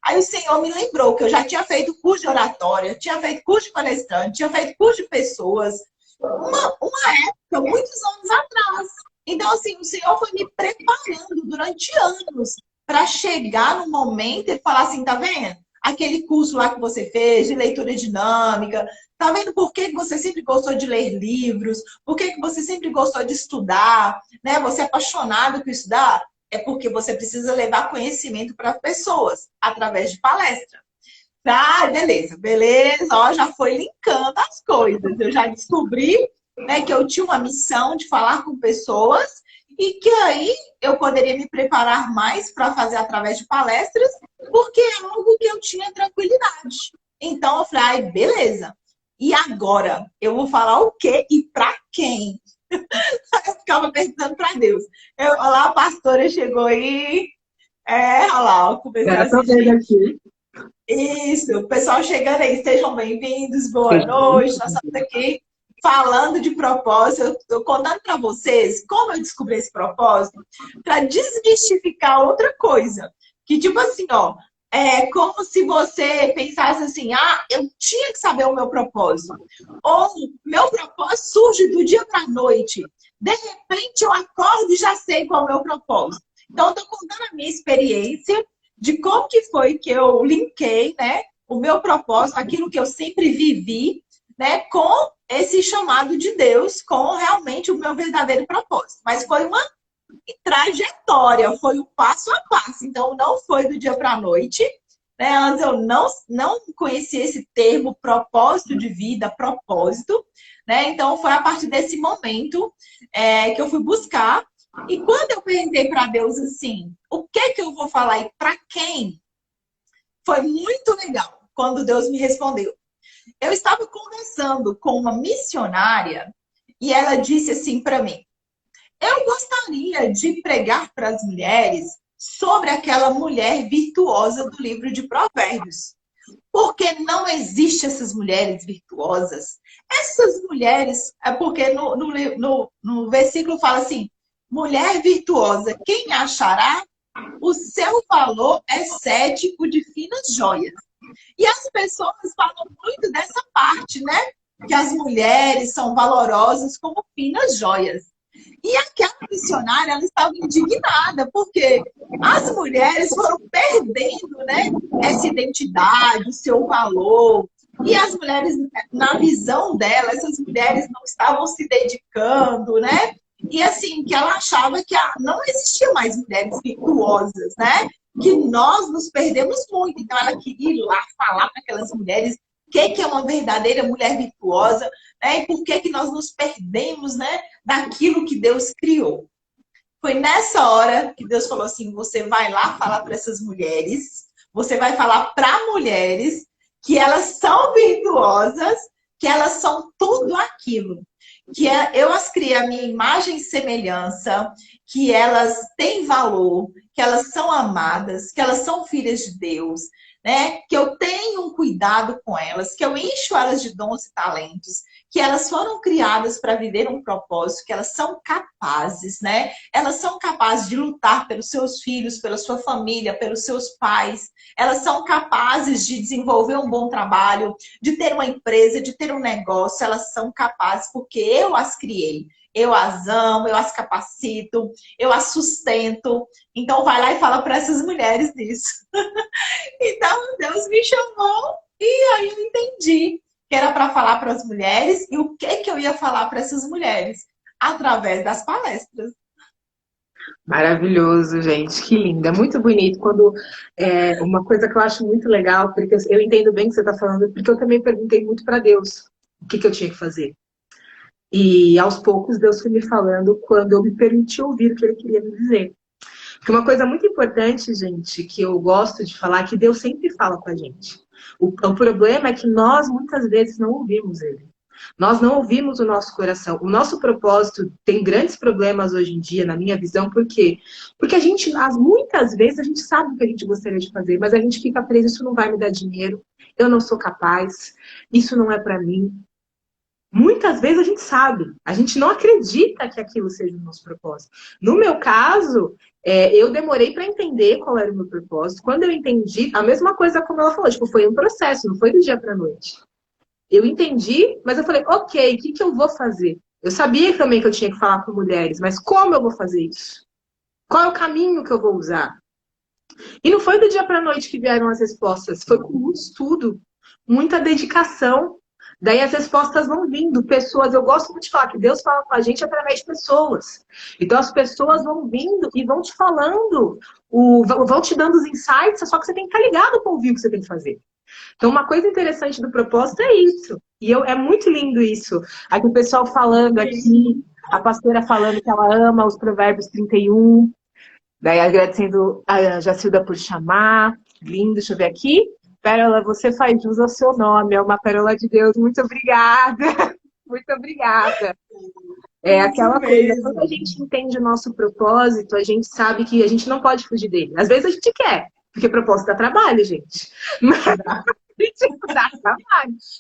Aí o Senhor me lembrou que eu já tinha feito curso de oratória, tinha feito curso de palestrante, tinha feito curso de pessoas, uma época, muitos anos atrás. Então, assim, o Senhor foi me preparando durante anos para chegar no momento e falar assim, tá vendo? Aquele curso lá que você fez de leitura dinâmica, tá vendo por que você sempre gostou de ler livros? Por que você sempre gostou de estudar? Né? Você é apaixonado por estudar? É porque você precisa levar conhecimento para as pessoas, através de palestra. Ah, beleza, ó, já foi linkando as coisas. Eu já descobri, né, que eu tinha uma missão de falar com pessoas e que aí eu poderia me preparar mais para fazer através de palestras, porque é algo que eu tinha tranquilidade. Então eu falei, ai, beleza. E agora? Eu vou falar o quê e para quem? Eu ficava perguntando para Deus. Olha lá, a pastora chegou aí. Olha lá, eu comecei a assistir. Aqui. Isso, o pessoal chegando aí, sejam bem-vindos, boa noite. Nós estamos aqui falando de propósito. Eu estou contando para vocês como eu descobri esse propósito para desmistificar outra coisa. Que tipo assim, ó, é como se você pensasse assim, eu tinha que saber o meu propósito. Ou meu propósito surge do dia para a noite. De repente eu acordo e já sei qual é o meu propósito. Então, eu estou contando a minha experiência de como que foi que eu linkei, né, o meu propósito, aquilo que eu sempre vivi, né, com esse chamado de Deus, com realmente o meu verdadeiro propósito. Mas foi uma trajetória, foi um passo a passo. Então, não foi do dia para a noite. Né? Antes eu não conhecia esse termo propósito de vida, propósito. Né? Então, foi a partir desse momento que eu fui buscar. E quando eu perguntei para Deus assim, o que que eu vou falar e para quem? Foi muito legal quando Deus me respondeu. Eu estava conversando com uma missionária e ela disse assim para mim, eu gostaria de pregar para as mulheres sobre aquela mulher virtuosa do livro de Provérbios. Porque não existem essas mulheres virtuosas. Essas mulheres, porque no versículo fala assim, mulher virtuosa, quem achará? O seu valor excede o de finas joias. E as pessoas falam muito dessa parte, né? Que as mulheres são valorosas como finas joias. E aquela missionária, ela estava indignada, porque as mulheres foram perdendo, né, essa identidade, o seu valor. E as mulheres, na visão dela, essas mulheres não estavam se dedicando, né? E assim, que ela achava que não existia mais mulheres virtuosas, né? Que nós nos perdemos muito. Então ela queria ir lá falar para aquelas mulheres o que é uma verdadeira mulher virtuosa, né? E por que nós nos perdemos, né, daquilo que Deus criou. Foi nessa hora que Deus falou assim, você vai lá falar para essas mulheres, você vai falar para mulheres que elas são virtuosas, que elas são tudo aquilo. Que eu as criei a minha imagem e semelhança, que elas têm valor, que elas são amadas, que elas são filhas de Deus, né? Que eu tenho um cuidado com elas, que eu encho elas de dons e talentos, que elas foram criadas para viver um propósito, que elas são capazes, né? Elas são capazes de lutar pelos seus filhos, pela sua família, pelos seus pais. Elas são capazes de desenvolver um bom trabalho, de ter uma empresa, de ter um negócio. Elas são capazes porque eu as criei. Eu as amo, eu as capacito, eu as sustento. Então, vai lá e fala para essas mulheres disso. Então, Deus me chamou e aí eu entendi que era para falar para as mulheres e o que eu ia falar para essas mulheres através das palestras. Maravilhoso, gente, que lindo. É muito bonito quando uma coisa que eu acho muito legal, porque eu entendo bem o que você está falando, porque eu também perguntei muito para Deus o que eu tinha que fazer. E aos poucos Deus foi me falando quando eu me permiti ouvir o que ele queria me dizer. Porque uma coisa muito importante, gente, que eu gosto de falar, é que Deus sempre fala com a gente. O problema é que nós muitas vezes não ouvimos ele. Nós não ouvimos o nosso coração. O nosso propósito tem grandes problemas hoje em dia, na minha visão, por quê? Porque muitas vezes a gente sabe o que a gente gostaria de fazer, mas a gente fica preso, isso não vai me dar dinheiro, eu não sou capaz, isso não é para mim. Muitas vezes a gente sabe, a gente não acredita que aquilo seja o nosso propósito. No meu caso, eu demorei para entender qual era o meu propósito. Quando eu entendi, a mesma coisa como ela falou, tipo, foi um processo, não foi do dia para a noite. Eu entendi, mas eu falei, ok, o que eu vou fazer? Eu sabia também que eu tinha que falar com mulheres, mas como eu vou fazer isso? Qual é o caminho que eu vou usar? E não foi do dia para a noite que vieram as respostas, foi com muito estudo, muita dedicação. Daí as respostas vão vindo, pessoas. Eu gosto muito de falar que Deus fala com a gente através de pessoas. Então as pessoas vão vindo e vão te falando, vão te dando os insights, só que você tem que estar ligado para ouvir o que você tem que fazer. Então, uma coisa interessante do propósito é isso. E é muito lindo isso. Aqui o pessoal falando aqui, a pastora falando que ela ama os Provérbios 31. Daí agradecendo a Jacilda por chamar. Lindo, deixa eu ver aqui. Pérola, você faz jus ao seu nome, é uma pérola de Deus. Muito obrigada. Muito obrigada. É aquela coisa, quando a gente entende o nosso propósito, a gente sabe que a gente não pode fugir dele. Às vezes a gente quer, porque propósito dá trabalho, gente. Mas dá trabalho.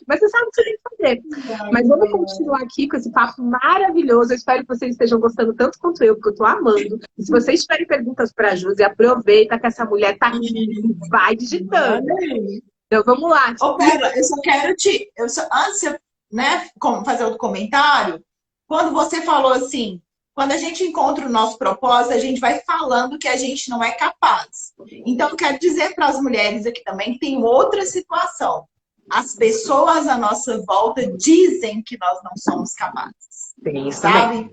Mas você sabe o que você tem que fazer. Mas vamos continuar aqui com esse papo maravilhoso. Eu espero que vocês estejam gostando tanto quanto eu, porque eu tô amando. E se vocês tiverem perguntas para a Josi, aproveita que essa mulher tá aqui e vai digitando. Então vamos lá. Ô, Pérola, eu só quero antes de né, fazer outro comentário, quando você falou assim, quando a gente encontra o nosso propósito, a gente vai falando que a gente não é capaz. Então, eu quero dizer para as mulheres aqui também que tem outra situação. As pessoas à nossa volta dizem que nós não somos capazes. Tem isso, sabe? também.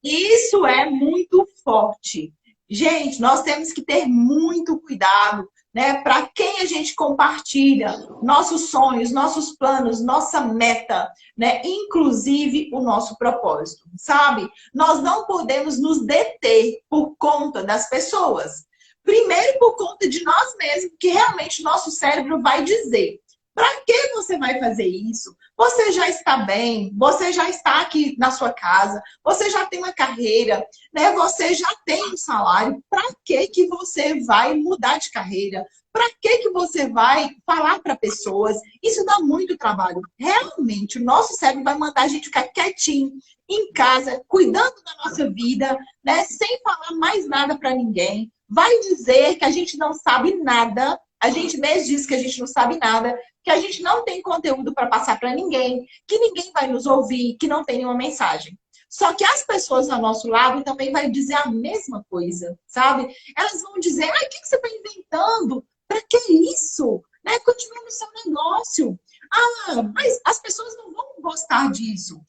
Isso é muito forte. Gente, nós temos que ter muito cuidado, né? Para quem a gente compartilha nossos sonhos, nossos planos, nossa meta, né? Inclusive o nosso propósito, sabe? Nós não podemos nos deter por conta das pessoas. Primeiro, por conta de nós mesmos, que realmente nosso cérebro vai dizer. Para que você vai fazer isso? Você já está bem, você já está aqui na sua casa, você já tem uma carreira, né? Você já tem um salário. Para que você vai mudar de carreira? Para que você vai falar para pessoas? Isso dá muito trabalho. Realmente, o nosso cérebro vai mandar a gente ficar quietinho, em casa, cuidando da nossa vida, né? Sem falar mais nada para ninguém. Vai dizer que a gente não sabe nada. A gente mesmo diz que a gente não sabe nada, que a gente não tem conteúdo para passar para ninguém, que ninguém vai nos ouvir, que não tem nenhuma mensagem. Só que as pessoas ao nosso lado também vão dizer a mesma coisa, sabe? Elas vão dizer, ai, o que você está inventando? Para que isso? Né? Continua no seu negócio. Ah, mas as pessoas não vão gostar disso.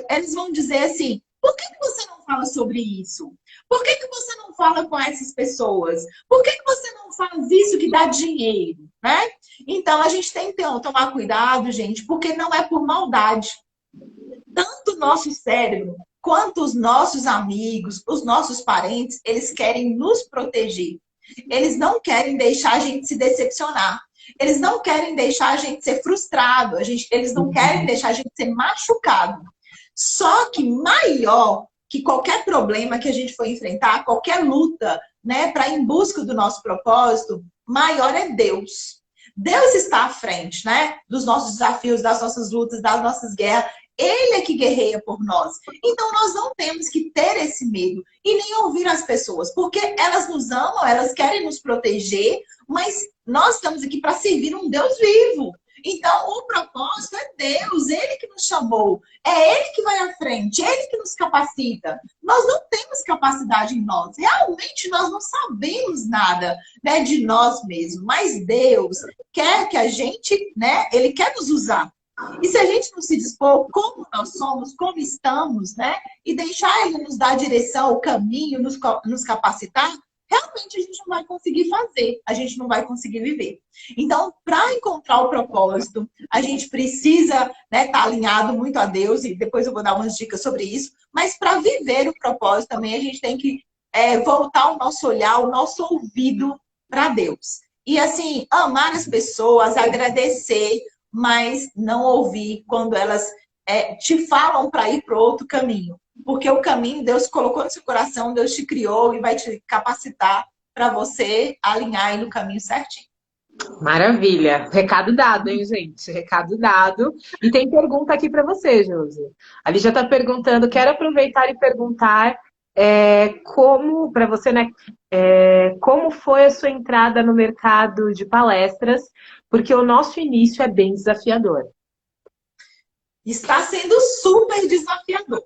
Eles vão dizer assim, por que você não fala sobre isso? Por que você não fala com essas pessoas? Por que você não faz isso que dá dinheiro, né? Então, a gente tem que tomar cuidado, gente, porque não é por maldade. Tanto o nosso cérebro, quanto os nossos amigos, os nossos parentes, eles querem nos proteger. Eles não querem deixar a gente se decepcionar. Eles não querem deixar a gente ser frustrado. Eles não querem deixar a gente ser machucado. Só que maior que qualquer problema que a gente for enfrentar, qualquer luta, né, para ir em busca do nosso propósito, maior é Deus. Deus está à frente, né, dos nossos desafios, das nossas lutas, das nossas guerras. Ele é que guerreia por nós. Então, nós não temos que ter esse medo e nem ouvir as pessoas, porque elas nos amam, elas querem nos proteger, mas nós estamos aqui para servir um Deus vivo. Então, o propósito é Deus, Ele que nos chamou. É Ele que vai à frente, Ele que nos capacita. Nós não temos capacidade em nós. Realmente, nós não sabemos nada, né, de nós mesmos. Mas Deus quer que a gente, né, Ele quer nos usar. E se a gente não se dispor como nós somos, como estamos, né? E deixar ele nos dar a direção, o caminho, nos capacitar, realmente a gente não vai conseguir fazer, a gente não vai conseguir viver. Então, para encontrar o propósito, a gente precisa, né, estar alinhado muito a Deus, e depois eu vou dar umas dicas sobre isso, mas para viver o propósito também, a gente tem que voltar o nosso olhar, o nosso ouvido para Deus. E assim, amar as pessoas, agradecer, mas não ouvir quando elas te falam para ir para outro caminho. Porque o caminho Deus colocou no seu coração, Deus te criou e vai te capacitar para você alinhar aí no caminho certinho. Maravilha. Recado dado, hein, gente? Recado dado. E tem pergunta aqui para você, Josi. A Lígia está perguntando, quero aproveitar e perguntar como, para você, né? Como foi a sua entrada no mercado de palestras? Porque o nosso início é bem desafiador. Está sendo super desafiador,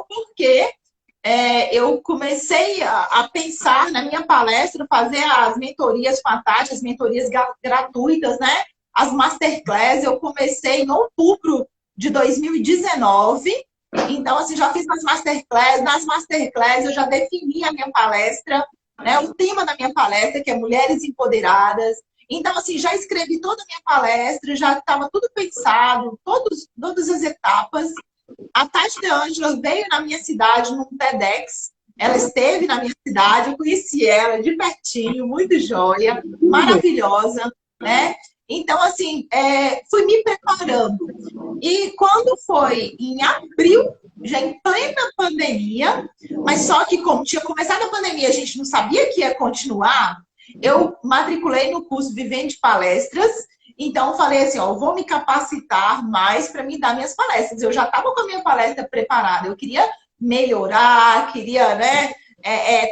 porque eu comecei a pensar na minha palestra, fazer as mentorias fantásticas, as mentorias gratuitas, né? As masterclass, eu comecei em outubro de 2019, então assim, já fiz nas masterclass eu já defini a minha palestra, né? O tema da minha palestra, que é Mulheres Empoderadas. Então, assim, já escrevi toda a minha palestra, já estava tudo pensado, todas as etapas. A Tati De Angela veio na minha cidade num TEDx. Ela esteve na minha cidade, eu conheci ela de pertinho, muito joia, maravilhosa, né? Então, assim, fui me preparando. E quando foi em abril, já em plena pandemia, mas só que como tinha começado a pandemia, a gente não sabia que ia continuar, eu matriculei no curso Vivendo de Palestras, então falei assim, ó, eu vou me capacitar mais para me dar minhas palestras. Eu já estava com a minha palestra preparada, eu queria melhorar, queria, né,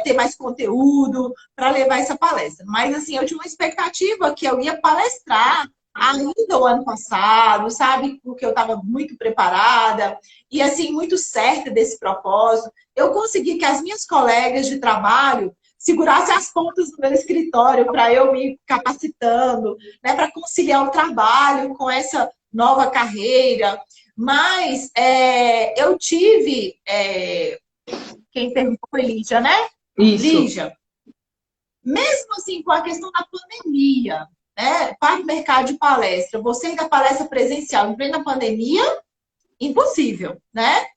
ter mais conteúdo para levar essa palestra. Mas assim, eu tinha uma expectativa que eu ia palestrar ainda o ano passado, sabe? Porque eu estava muito preparada e assim, muito certa desse propósito. Eu consegui que as minhas colegas de trabalho segurasse as pontas do meu escritório para eu me capacitando, né, para conciliar o trabalho com essa nova carreira. Mas eu tive... quem perguntou foi Lígia, né? Isso. Lígia, mesmo assim, com a questão da pandemia, né, para o mercado de palestra, você ainda palestra presencial em plena pandemia, impossível, né?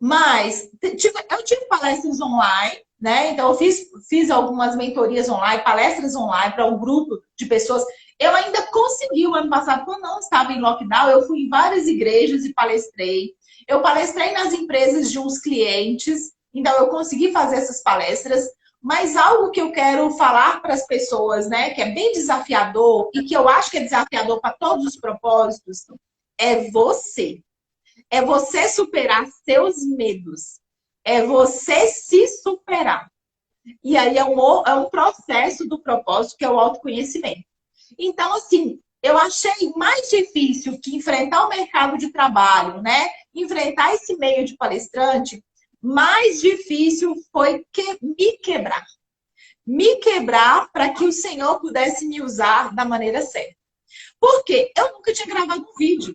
Mas eu tive palestras online, né? Então, eu fiz algumas mentorias online, palestras online para um grupo de pessoas. Eu ainda consegui, o ano passado, quando não estava em lockdown, eu fui em várias igrejas e palestrei. Eu palestrei nas empresas de uns clientes, então eu consegui fazer essas palestras. Mas algo que eu quero falar para as pessoas, né, que é bem desafiador e que eu acho que é desafiador para todos os propósitos, é você. É você superar seus medos. É você se superar. E aí é um processo do propósito, que é o autoconhecimento. Então, assim, eu achei mais difícil que enfrentar o mercado de trabalho, né? Enfrentar esse meio de palestrante, mais difícil foi me quebrar. Me quebrar para que o Senhor pudesse me usar da maneira certa. Porque eu nunca tinha gravado um vídeo.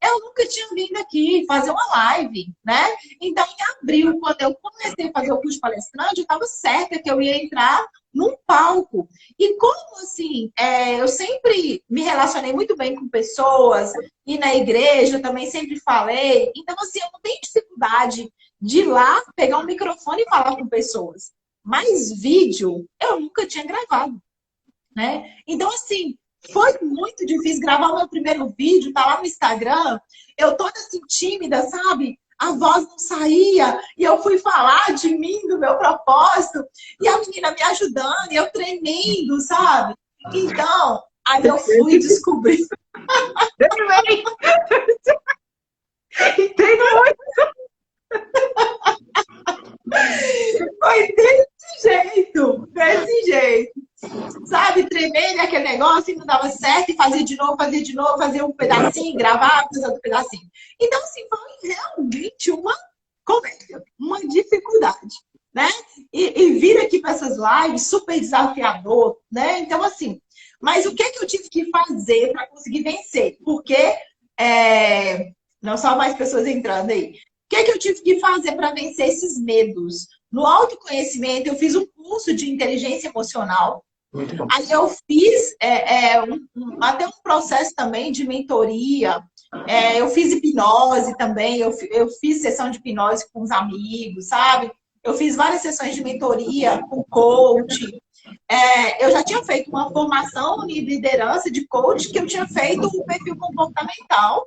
Eu nunca tinha vindo aqui fazer uma live, né? Então, em abril, quando eu comecei a fazer o curso de palestrante, eu estava certa que eu ia entrar num palco. E como, assim, eu sempre me relacionei muito bem com pessoas, e na igreja também sempre falei. Então, assim, eu não tenho dificuldade de ir lá, pegar um microfone e falar com pessoas. Mas vídeo, eu nunca tinha gravado, né? Então, assim, foi muito difícil gravar o meu primeiro vídeo, tá lá no Instagram. Eu toda assim, tímida, sabe? A voz não saía. E eu fui falar de mim, do meu propósito. E a menina me ajudando, e eu tremendo, sabe? Então, aí eu fui descobrir. Entendo muito. Foi desse jeito. Sabe, tremendo aquele negócio e não dava certo, e fazia de novo, fazia um pedacinho, gravava, fazia outro pedacinho. Então, assim, foi realmente uma comédia, uma dificuldade, né? E vir aqui para essas lives super desafiador, né? Então, assim, Mas o que que eu tive que fazer para conseguir vencer? Porque não só mais pessoas entrando aí. O que que eu tive que fazer para vencer esses medos? No autoconhecimento, eu fiz um curso de inteligência emocional. Muito bom. Aí eu fiz até um processo também de mentoria. Eu fiz hipnose também, eu fiz sessão de hipnose com os amigos, sabe? Eu fiz várias sessões de mentoria com coach. Eu já tinha feito uma formação de liderança de coach, que eu tinha feito o perfil comportamental.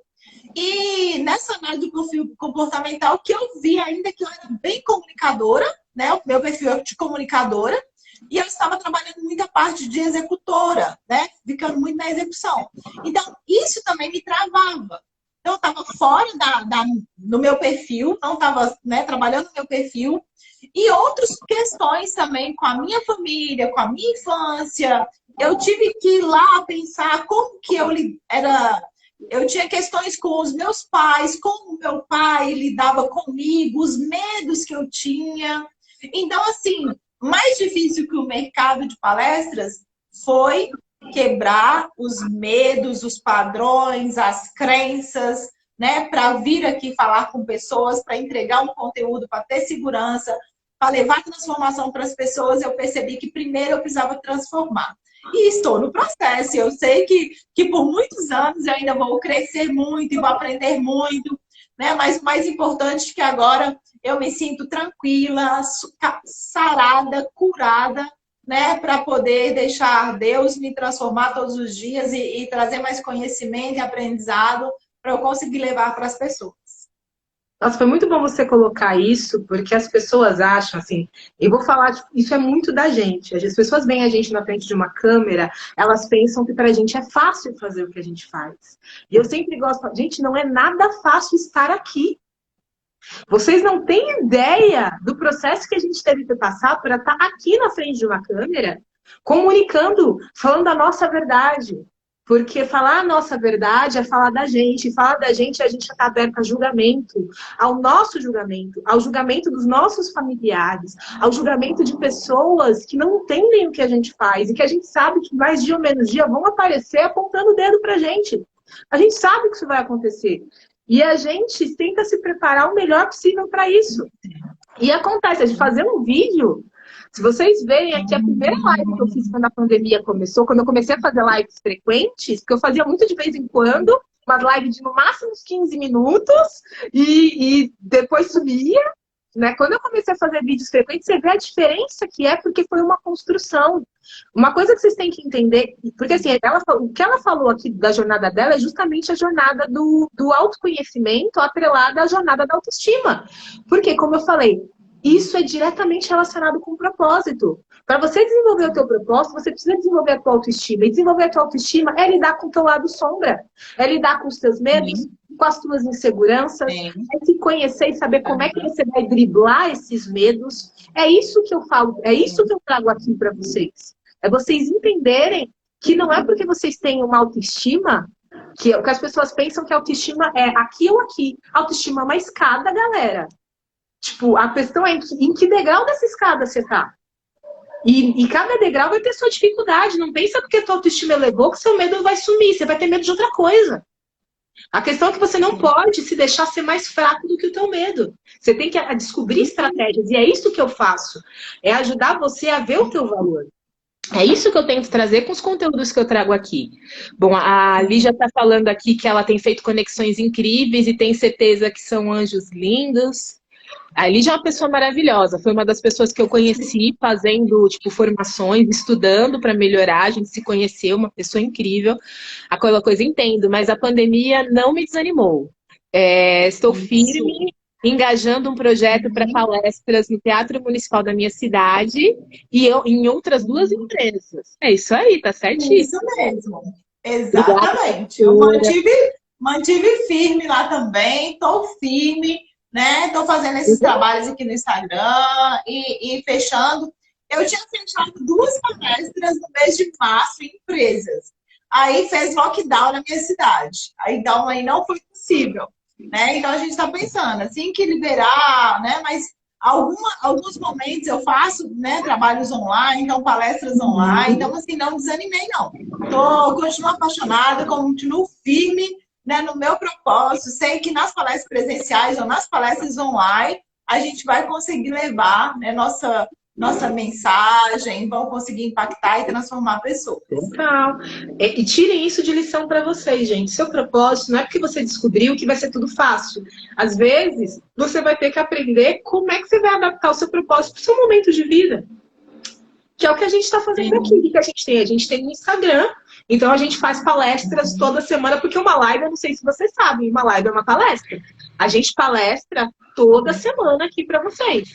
E nessa análise do perfil comportamental, que eu vi ainda que eu era bem comunicadora, né? O meu perfil é de comunicadora. E eu estava trabalhando muita parte de executora, né? Ficando muito na execução. Então, isso também me travava. Então, eu estava fora do meu perfil, não estava, né, trabalhando no meu perfil. E outras questões também com a minha família, com a minha infância. Eu tive que ir lá pensar como que eu tinha questões com os meus pais, como o meu pai lidava comigo, os medos que eu tinha. Então, assim, mais difícil que o mercado de palestras foi quebrar os medos, os padrões, as crenças, né? Para vir aqui falar com pessoas, para entregar um conteúdo, para ter segurança, para levar transformação para as pessoas, eu percebi que primeiro eu precisava transformar. E estou no processo. Eu sei que por muitos anos eu ainda vou crescer muito e vou aprender muito, né? Mas o mais importante é que agora eu me sinto tranquila, sarada, curada, né? Para poder deixar Deus me transformar todos os dias e trazer mais conhecimento e aprendizado para eu conseguir levar para as pessoas. Nossa, foi muito bom você colocar isso, porque as pessoas acham assim, eu vou falar, isso é muito da gente. As pessoas veem a gente na frente de uma câmera, elas pensam que pra gente é fácil fazer o que a gente faz. E eu sempre gosto, gente, não é nada fácil estar aqui. Vocês não têm ideia do processo que a gente teve que passar para estar aqui na frente de uma câmera, comunicando, falando a nossa verdade. Porque falar a nossa verdade é falar da gente. E falar da gente, a gente está aberto a julgamento, ao nosso julgamento, ao julgamento dos nossos familiares, ao julgamento de pessoas que não entendem o que a gente faz e que a gente sabe que mais dia ou menos dia vão aparecer apontando o dedo pra gente. A gente sabe que isso vai acontecer. E a gente tenta se preparar o melhor possível para isso. E acontece, a gente fazer um vídeo. Se vocês verem aqui, a primeira live que eu fiz quando a pandemia começou, quando eu comecei a fazer lives frequentes, que eu fazia muito de vez em quando, umas lives de no máximo uns 15 minutos, e depois sumia, né? Quando eu comecei a fazer vídeos frequentes, você vê a diferença que é, porque foi uma construção. Uma coisa que vocês têm que entender, porque assim, o que ela falou aqui da jornada dela é justamente a jornada do autoconhecimento atrelada à jornada da autoestima. Porque, como eu falei, isso é diretamente relacionado com o propósito. Para você desenvolver o teu propósito, você precisa desenvolver a tua autoestima. E desenvolver a tua autoestima é lidar com o teu lado sombra. É lidar com os teus medos, com as tuas inseguranças. É se conhecer e saber como é que você vai driblar esses medos. É isso que eu falo, é isso que eu trago aqui para vocês. É vocês entenderem que não é porque vocês têm uma autoestima que as pessoas pensam que a autoestima é aqui ou aqui. A autoestima é uma escada, galera. Tipo, a questão é em que degrau dessa escada você tá. E cada degrau vai ter sua dificuldade. Não pensa porque tua autoestima elevou que seu medo vai sumir. Você vai ter medo de outra coisa. A questão é que você não pode se deixar ser mais fraco do que o teu medo. Você tem que descobrir estratégias. E é isso que eu faço. É ajudar você a ver o teu valor. É isso que eu tento trazer com os conteúdos que eu trago aqui. Bom, a Lígia está falando aqui que ela tem feito conexões incríveis e tem certeza que são anjos lindos. A Lígia é uma pessoa maravilhosa, foi uma das pessoas que eu conheci fazendo, tipo, formações, estudando para melhorar, a gente se conheceu, uma pessoa incrível, aquela coisa entendo, mas a pandemia não me desanimou. Estou firme, engajando um projeto para palestras no Teatro Municipal da minha cidade e em outras 2 empresas. É isso aí, tá certíssimo. Isso mesmo, exatamente. Eu mantive firme lá também, estou firme. Né? Estou fazendo esses trabalhos aqui no Instagram e fechando. Eu tinha fechado 2 palestras no mês de março em empresas. Aí fez lockdown na minha cidade. Aí não foi possível. Né? Então a gente está pensando, assim que liberar, né? Mas Alguns momentos eu faço, né, trabalhos online, então palestras online, então assim, não desanimei não. Continuo apaixonada, continuo firme, né, no meu propósito, sei que nas palestras presenciais ou nas palestras online, a gente vai conseguir levar, né, nossa mensagem, vão conseguir impactar e transformar pessoas. Total. E tirem isso de lição para vocês, gente. Seu propósito não é porque você descobriu que vai ser tudo fácil. Às vezes, você vai ter que aprender como é que você vai adaptar o seu propósito para o seu momento de vida. Que é o que a gente está fazendo aqui. O que a gente tem? A gente tem no Instagram. Então, a gente faz palestras toda semana, porque uma live, eu não sei se vocês sabem, uma live é uma palestra. A gente palestra toda semana aqui para vocês.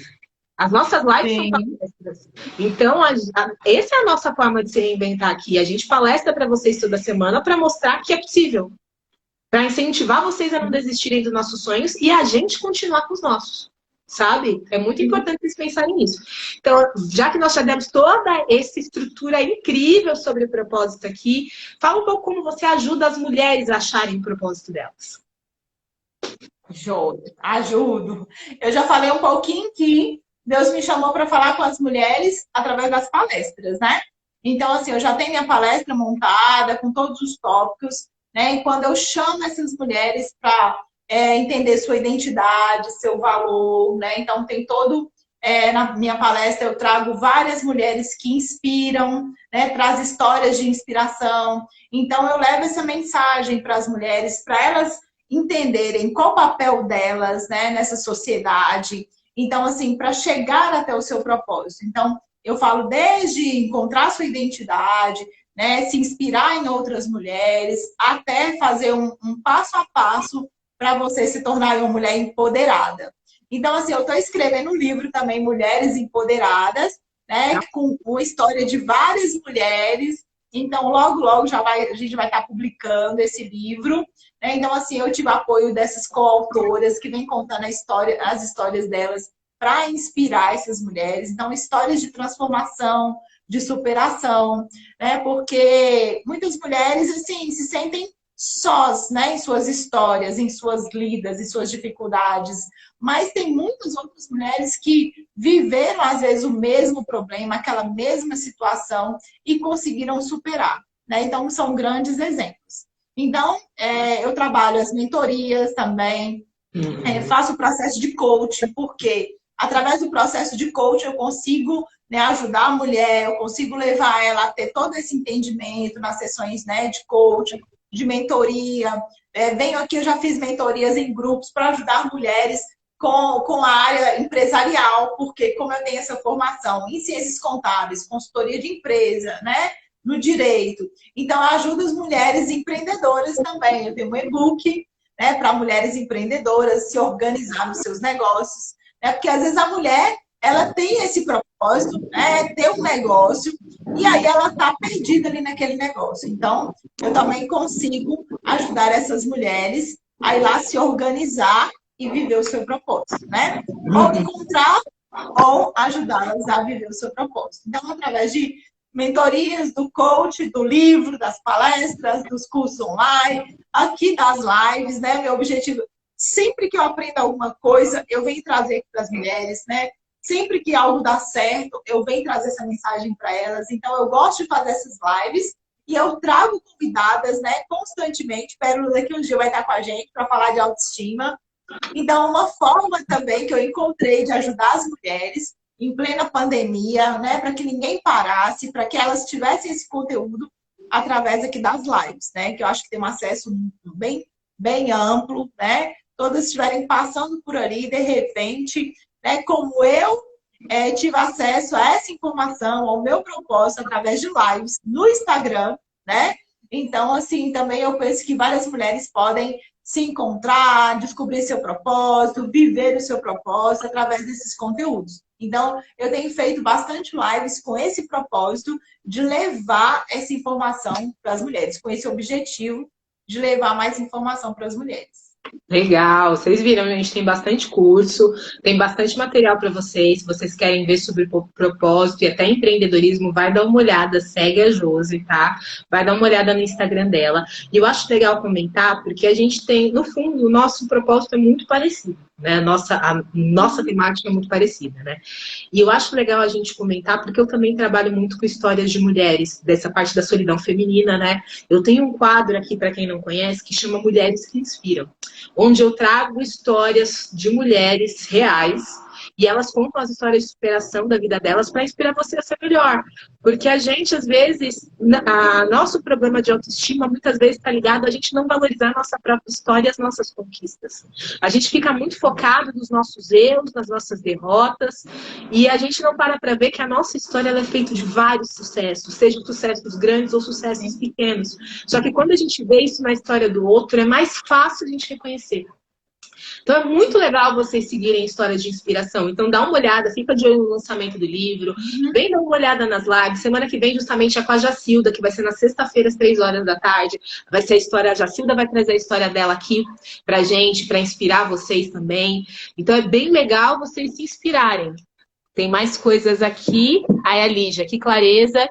As nossas lives são palestras. Então, essa é a nossa forma de se reinventar aqui. A gente palestra para vocês toda semana para mostrar que é possível. Para incentivar vocês a não desistirem dos nossos sonhos e a gente continuar com os nossos. Sabe? É muito importante vocês pensarem nisso. Então, já que nós já demos toda essa estrutura incrível sobre o propósito aqui, fala um pouco como você ajuda as mulheres a acharem o propósito delas. Ajudo. Eu já falei um pouquinho que Deus me chamou para falar com as mulheres através das palestras, né? Então, assim, eu já tenho minha palestra montada com todos os tópicos, né? E quando eu chamo essas mulheres para entender sua identidade, seu valor, né? Então, tem todo... na minha palestra eu trago várias mulheres que inspiram, né? Traz histórias de inspiração. Então, eu levo essa mensagem para as mulheres, para elas entenderem qual o papel delas, né, nessa sociedade. Então, assim, para chegar até o seu propósito. Então, eu falo desde encontrar sua identidade, né, se inspirar em outras mulheres, até fazer um passo a passo para você se tornar uma mulher empoderada. Então, assim, eu estou escrevendo um livro também, Mulheres Empoderadas, né, com uma história de várias mulheres. Então, logo, logo a gente vai estar publicando esse livro. Né? Então, assim, eu tive apoio dessas coautoras que vêm contando as histórias delas para inspirar essas mulheres. Então, histórias de transformação, de superação, né? Porque muitas mulheres, assim, se sentem sós, né? Em suas histórias, em suas lidas, em suas dificuldades. Mas tem muitas outras mulheres que viveram, às vezes, o mesmo problema, aquela mesma situação e conseguiram superar. Né? Então, são grandes exemplos. Então, eu trabalho as mentorias também, faço o processo de coaching, porque através do processo de coaching eu consigo, né, ajudar a mulher, eu consigo levar ela a ter todo esse entendimento nas sessões, né, de coaching, de mentoria. Venho aqui, eu já fiz mentorias em grupos para ajudar mulheres com a área empresarial, porque como eu tenho essa formação em ciências contábeis, consultoria de empresa, né, no direito, então eu ajudo as mulheres empreendedoras também. Eu tenho um e-book, né, para mulheres empreendedoras se organizar nos seus negócios, né, porque às vezes a mulher ela tem esse propósito, né, ter um negócio, e aí ela está perdida ali naquele negócio. Então, eu também consigo ajudar essas mulheres a ir lá se organizar e viver o seu propósito, né? Ou encontrar ou ajudá-las a viver o seu propósito. Então, através de mentorias, do coach, do livro, das palestras, dos cursos online, aqui das lives, né? Meu objetivo, sempre que eu aprendo alguma coisa, eu venho trazer aqui para as mulheres, né? Sempre que algo dá certo, eu venho trazer essa mensagem para elas. Então, eu gosto de fazer essas lives e eu trago convidadas, né, constantemente. Pérola que um dia vai estar com a gente para falar de autoestima. Então, uma forma também que eu encontrei de ajudar as mulheres em plena pandemia, né, para que ninguém parasse, para que elas tivessem esse conteúdo através aqui das lives, né, que eu acho que tem um acesso bem, bem amplo, né, todas estiverem passando por ali, de repente, né, como eu tive acesso a essa informação, ao meu propósito, através de lives no Instagram, né? Então, assim, também eu penso que várias mulheres podem se encontrar, descobrir seu propósito, viver o seu propósito através desses conteúdos. Então, eu tenho feito bastante lives com esse propósito de levar essa informação para as mulheres, com esse objetivo de levar mais informação para as mulheres. Legal, vocês viram, a gente tem bastante curso, tem bastante material para vocês. Se vocês querem ver sobre propósito e até empreendedorismo, vai dar uma olhada, segue a Josi, tá? Vai dar uma olhada no Instagram dela. E eu acho legal comentar, porque a gente tem, no fundo, o nosso propósito é muito parecido. né? A nossa temática é muito parecida, né? E eu acho legal a gente comentar, porque eu também trabalho muito com histórias de mulheres, dessa parte da solidão feminina, né? Eu tenho um quadro aqui, para quem não conhece, que chama Mulheres que Inspiram, onde eu trago histórias de mulheres reais, e elas contam as histórias de superação da vida delas para inspirar você a ser melhor. Porque a gente, às vezes, nosso problema de autoestima, muitas vezes está ligado a gente não valorizar a nossa própria história e as nossas conquistas. A gente fica muito focado nos nossos erros, nas nossas derrotas, e a gente não para ver que a nossa história ela é feita de vários sucessos, sejam sucessos grandes ou sucessos pequenos. Só que quando a gente vê isso na história do outro, é mais fácil a gente reconhecer. Então é muito legal vocês seguirem histórias de inspiração. Então dá uma olhada, fica de olho no lançamento do livro, vem dar uma olhada nas lives. Semana que vem justamente é com a Jacilda, que vai ser na sexta-feira às 3 horas da tarde. Vai ser a história, a Jacilda vai trazer a história dela aqui pra gente, pra inspirar vocês também. Então é bem legal vocês se inspirarem. Tem mais coisas aqui. Aí a Lígia, que clareza.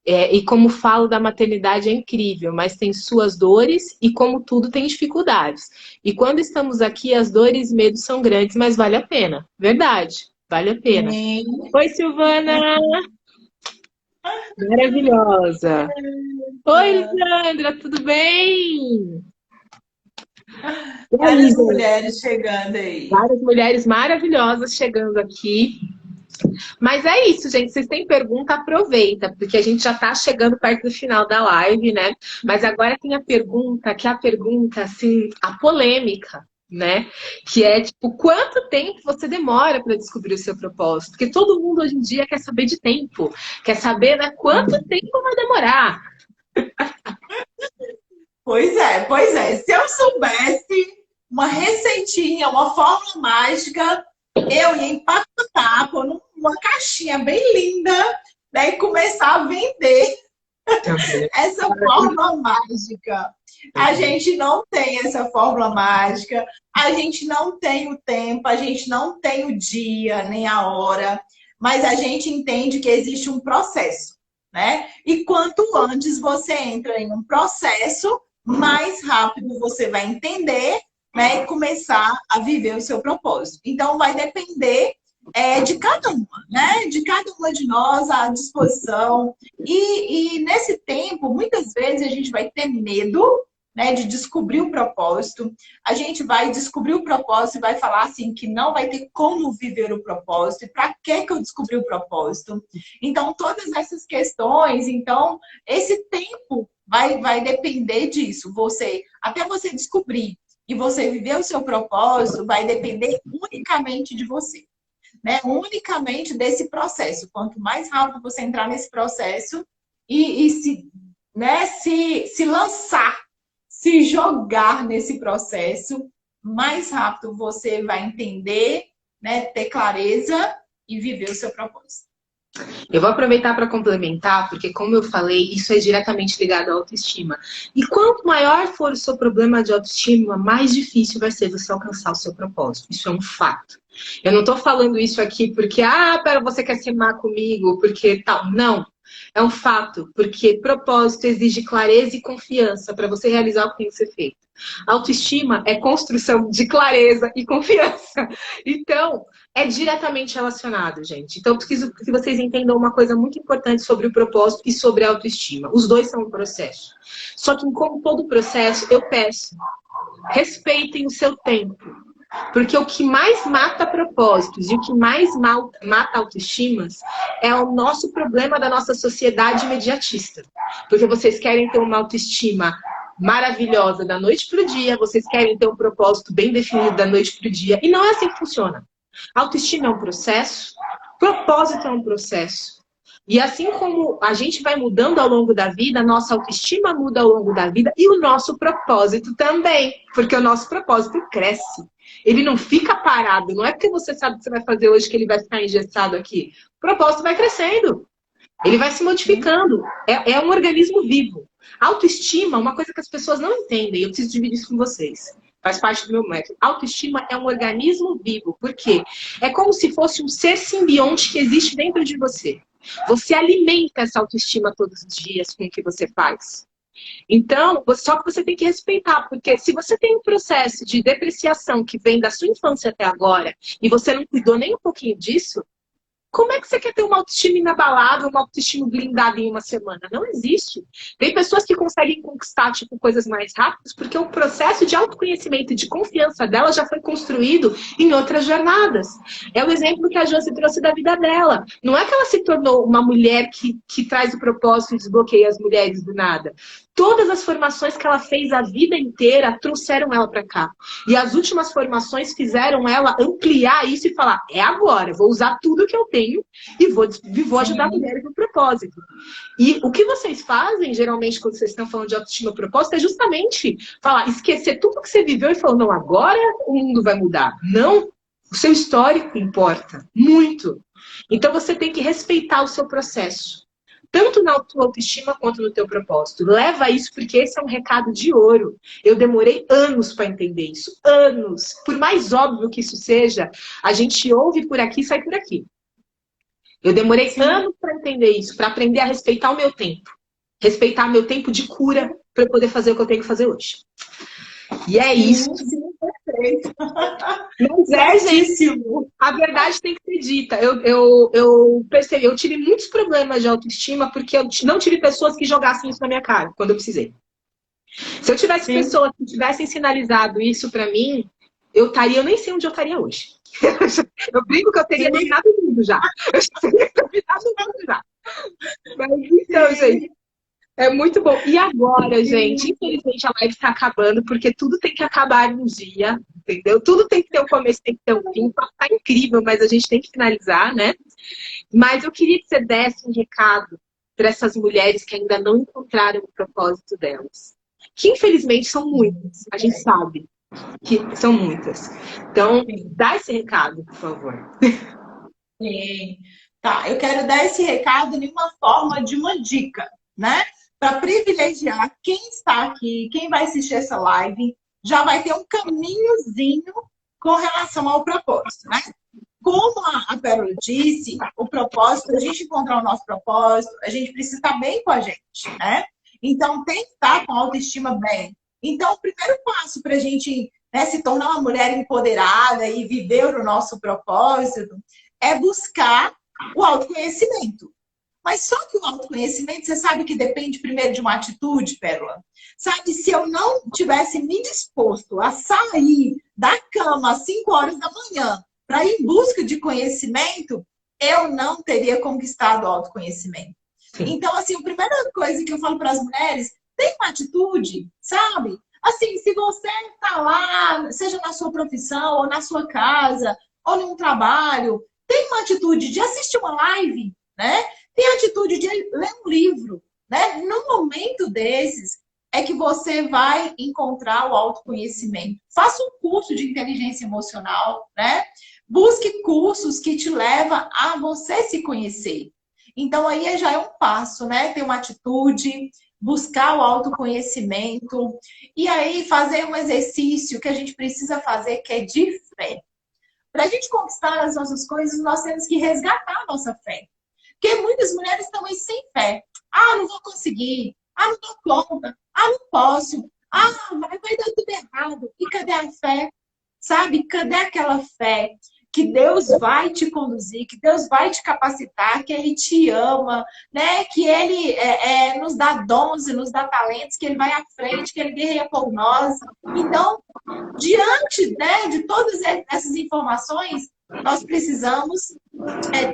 E como falo da maternidade é incrível, mas tem suas dores e como tudo tem dificuldades. E quando estamos aqui, as dores e medos são grandes, mas vale a pena. Verdade, vale a pena. Sim. Oi, Silvana! Maravilhosa! Oi, Lisandra, tudo bem? Várias mulheres chegando aí. Várias mulheres maravilhosas chegando aqui. Mas é isso, gente. Vocês têm pergunta, aproveita, porque a gente já tá chegando perto do final da live, né? Mas agora tem a pergunta, que é a pergunta, assim, a polêmica, né? Que é, tipo, quanto tempo você demora para descobrir o seu propósito? Porque todo mundo hoje em dia quer saber de tempo. Quer saber, né, quanto tempo vai demorar. Pois é. Se eu soubesse uma receitinha, uma fórmula mágica, eu ia empacotar, pôr numa caixinha bem linda, né, e começar a vender essa fórmula mágica. A gente não tem essa fórmula mágica, a gente não tem o tempo, a gente não tem o dia, nem a hora, mas a gente entende que existe um processo, né? E quanto antes você entra em um processo, mais rápido você vai entender, né, e começar a viver o seu propósito. Então, vai depender de cada uma, né? De cada uma de nós, à disposição. E nesse tempo, muitas vezes, a gente vai ter medo, né, de descobrir o propósito. A gente vai descobrir o propósito e vai falar assim que não vai ter como viver o propósito. E para que eu descobri o propósito? Então, todas essas questões, então, esse tempo vai depender disso. Até você descobrir e você viver o seu propósito, vai depender unicamente de você, né? Unicamente desse processo. Quanto mais rápido você entrar nesse processo e se lançar, se jogar nesse processo, mais rápido você vai entender, né, ter clareza e viver o seu propósito. Eu vou aproveitar para complementar, porque como eu falei, isso é diretamente ligado à autoestima. E quanto maior for o seu problema de autoestima, mais difícil vai ser você alcançar o seu propósito. Isso é um fato. Eu não estou falando isso aqui porque, você quer se amar comigo, porque tal. Não. É um fato, porque propósito exige clareza e confiança para você realizar o que tem que ser feito. Autoestima é construção de clareza e confiança. Então, é diretamente relacionado, gente. Então, eu preciso que vocês entendam uma coisa muito importante sobre o propósito e sobre a autoestima. Os dois são um processo. Só que, como todo processo, eu peço, respeitem o seu tempo. Porque o que mais mata propósitos e o que mais mata autoestimas é o nosso problema da nossa sociedade imediatista. Porque vocês querem ter uma autoestima maravilhosa da noite para o dia, vocês querem ter um propósito bem definido da noite para o dia. E não é assim que funciona. Autoestima é um processo, propósito é um processo. E assim como a gente vai mudando ao longo da vida, a nossa autoestima muda ao longo da vida e o nosso propósito também. Porque o nosso propósito cresce. Ele não fica parado. Não é porque você sabe o que você vai fazer hoje que ele vai ficar engessado aqui. O propósito vai crescendo. Ele vai se modificando. É um organismo vivo. Autoestima, uma coisa que as pessoas não entendem. Eu preciso dividir isso com vocês. Faz parte do meu método. Autoestima é um organismo vivo. Por quê? É como se fosse um ser simbionte que existe dentro de você. Você alimenta essa autoestima todos os dias com o que você faz. Então, só que você tem que respeitar, porque se você tem um processo de depreciação que vem da sua infância até agora, e você não cuidou nem um pouquinho disso, como é que você quer ter uma autoestima inabalável, uma autoestima blindada em uma semana? Não existe. Tem pessoas que conseguem conquistar, tipo, coisas mais rápidas, porque o processo de autoconhecimento e de confiança dela já foi construído em outras jornadas. É o exemplo que a Josi trouxe da vida dela. Não é que ela se tornou uma mulher que traz o propósito e desbloqueia as mulheres do nada. Todas as formações que ela fez a vida inteira trouxeram ela para cá. E as últimas formações fizeram ela ampliar isso e falar, é agora, vou usar tudo que eu tenho e vou ajudar mulheres no propósito. E o que vocês fazem, geralmente, quando vocês estão falando de autoestima e propósito, é justamente falar, esquecer tudo que você viveu e falar, não, agora o mundo vai mudar. Não, o seu histórico importa muito. Então você tem que respeitar o seu processo. Tanto na tua autoestima quanto no teu propósito. Leva isso, porque esse é um recado de ouro. Eu demorei anos para entender isso. Anos. Por mais óbvio que isso seja, a gente ouve por aqui e sai por aqui. Eu demorei anos para entender isso, para aprender a respeitar o meu tempo. Respeitar meu tempo de cura para eu poder fazer o que eu tenho que fazer hoje. E é isso. Perfeito. Mas é, gente, a verdade tem que ser dita. Eu percebi, eu tive muitos problemas de autoestima porque eu não tive pessoas que jogassem isso na minha cara quando eu precisei. Se eu tivesse pessoas que tivessem sinalizado isso pra mim, eu nem sei onde eu estaria hoje. Eu brinco que eu teria dominado o mundo já. Eu já teria dominado o mundo já. Mas então, gente, é muito bom. E agora, gente, infelizmente a live está acabando, porque tudo tem que acabar um dia, entendeu? Tudo tem que ter um começo, tem que ter um fim. Tá incrível, mas a gente tem que finalizar, né? Mas eu queria que você desse um recado para essas mulheres que ainda não encontraram o propósito delas. Que infelizmente são muitas, a gente sabe que são muitas. Então, dá esse recado, por favor. Sim. Tá, eu quero dar esse recado em uma forma de uma dica, né? Para privilegiar quem está aqui, quem vai assistir essa live, já vai ter um caminhozinho com relação ao propósito, né? Como a Pérola disse, o propósito, a gente encontrar o nosso propósito, a gente precisa estar bem com a gente, né? Então, tem que estar com a autoestima bem. Então, o primeiro passo para a gente, né, se tornar uma mulher empoderada e viver o nosso propósito é buscar o autoconhecimento. Mas só que o autoconhecimento, você sabe que depende primeiro de uma atitude, Pérola? Sabe, se eu não tivesse me disposto a sair da cama às 5 horas da manhã para ir em busca de conhecimento, eu não teria conquistado o autoconhecimento. Sim. Então, assim, a primeira coisa que eu falo para as mulheres, tem uma atitude, sabe? Assim, se você está lá, seja na sua profissão, ou na sua casa, ou num trabalho, tem uma atitude de assistir uma live, né? Tem a atitude de ler um livro, né? No momento desses, é que você vai encontrar o autoconhecimento. Faça um curso de inteligência emocional, né? Busque cursos que te levam a você se conhecer. Então, aí já é um passo, né? Ter uma atitude, buscar o autoconhecimento. E aí, fazer um exercício que a gente precisa fazer, que é de fé. Para a gente conquistar as nossas coisas, nós temos que resgatar a nossa fé. Porque muitas mulheres estão aí sem fé. Ah, não vou conseguir. Ah, não dou conta. Ah, não posso. Ah, vai dar tudo errado. E cadê a fé? Sabe? Cadê aquela fé que Deus vai te conduzir, que Deus vai te capacitar, que Ele te ama, né? Que Ele nos dá dons e nos dá talentos, que Ele vai à frente, que Ele guerreia por nós. Então, diante, né, de todas essas informações, nós precisamos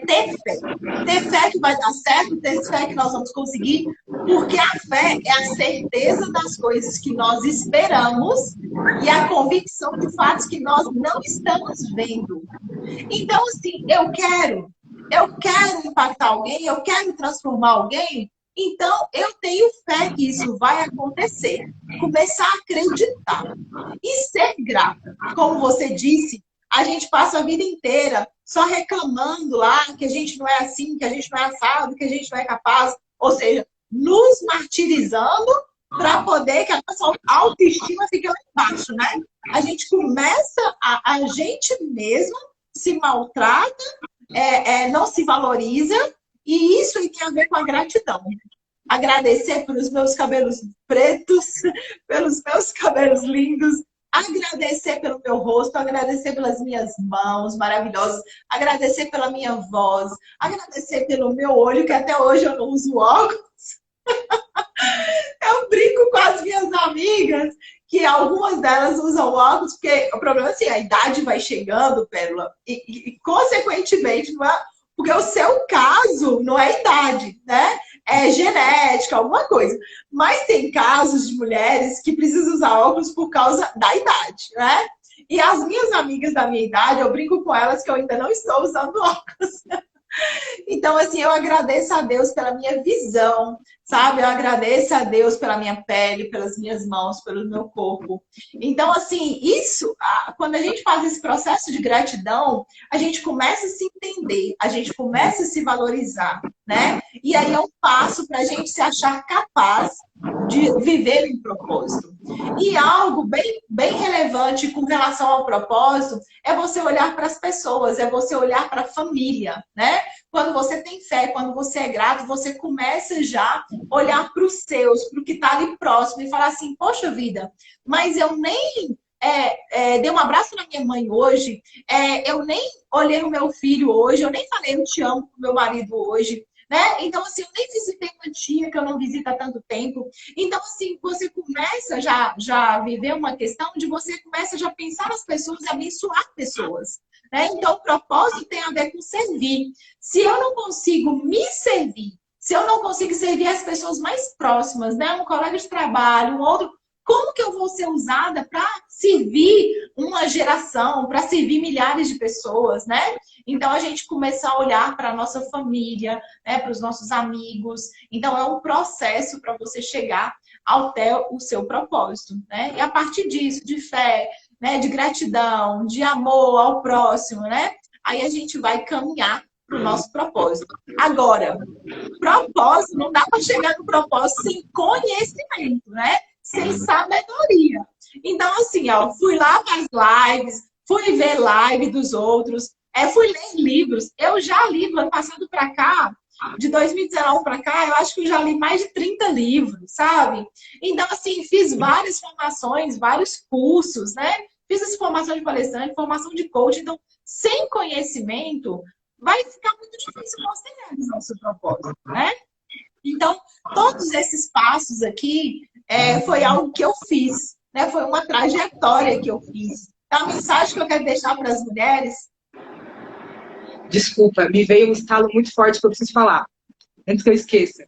ter fé. Ter fé que vai dar certo, ter fé que nós vamos conseguir, porque a fé é a certeza das coisas que nós esperamos e a convicção de fatos que nós não estamos vendo. Então, assim, eu quero impactar alguém, eu quero transformar alguém, então eu tenho fé que isso vai acontecer. Começar a acreditar e ser grata. Como você disse, a gente passa a vida inteira só reclamando lá que a gente não é assim, que a gente não é assado, que a gente não é capaz. Ou seja, nos martirizando para poder que a nossa autoestima fique lá embaixo, né? A gente começa, a gente mesmo se maltrata, não se valoriza, e isso tem a ver com a gratidão. agradecer pelos meus cabelos pretos, pelos meus cabelos lindos, agradecer pelo meu rosto, agradecer pelas minhas mãos maravilhosas, agradecer pela minha voz, agradecer pelo meu olho, que até hoje eu não uso óculos. Eu brinco com as minhas amigas que algumas delas usam óculos, porque o problema é assim, a idade vai chegando, Pérola, e consequentemente, não é, porque o seu caso não é idade, né? É genética, alguma coisa. Mas tem casos de mulheres que precisam usar óculos por causa da idade, né? E as minhas amigas da minha idade, eu brinco com elas que eu ainda não estou usando óculos. Então, assim, eu agradeço a Deus pela minha visão, sabe? Eu agradeço a Deus pela minha pele, pelas minhas mãos, pelo meu corpo. Então, assim, isso, quando a gente faz esse processo de gratidão, a gente começa a se entender, a gente começa a se valorizar, né? E aí é um passo para a gente se achar capaz de viver em propósito. E algo bem relevante com relação ao propósito é você olhar para as pessoas, é você olhar para a família, né? Quando você tem fé, quando você é grato, você começa já a olhar para os seus, para o que está ali próximo e falar assim, poxa vida, mas eu nem dei um abraço na minha mãe hoje, eu nem olhei o meu filho hoje, eu nem falei eu te amo pro meu marido hoje, né? Então, assim, eu nem visitei uma tia que eu não visito há tanto tempo. Então, assim, você começa já a viver uma questão de você começa já a pensar nas pessoas e abençoar pessoas. Né? Então, o propósito tem a ver com servir. Se eu não consigo me servir, se eu não consigo servir as pessoas mais próximas, né? Um colega de trabalho, um outro, como que eu vou ser usada para servir uma geração, para servir milhares de pessoas, né? Então, a gente começa a olhar para a nossa família, né? Para os nossos amigos. Então, é um processo para você chegar até o seu propósito, né? E a partir disso, de fé, né? De gratidão, de amor ao próximo, né? Aí a gente vai caminhar para o nosso propósito. Agora, propósito, não dá para chegar no propósito sem conhecimento, né? Sem sabedoria. Então, assim, ó, fui lá para as lives, fui ver live dos outros, fui ler livros. Eu já li do ano passado para cá, de 2019 para cá, eu acho que eu já li mais de 30 livros, sabe? Então, assim, fiz várias formações, vários cursos, né? Fiz essa formação de palestrante, formação de coach. Então, sem conhecimento, vai ficar muito difícil você realizar o seu propósito, né? Então, todos esses passos aqui foi algo que eu fiz, né? Foi uma trajetória que eu fiz. Então, a mensagem que eu quero deixar para as mulheres... Desculpa, me veio um estalo muito forte que eu preciso falar, antes que eu esqueça.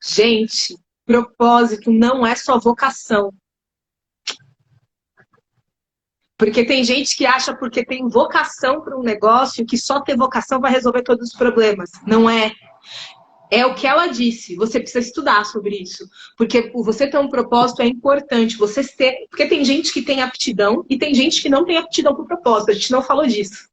Gente, propósito não é só vocação. Porque tem gente que acha porque tem vocação para um negócio que só ter vocação vai resolver todos os problemas. Não é. É o que ela disse. Você precisa estudar sobre isso. Porque você ter um propósito é importante. Você ter... Porque tem gente que tem aptidão e tem gente que não tem aptidão para o propósito. A gente não falou disso.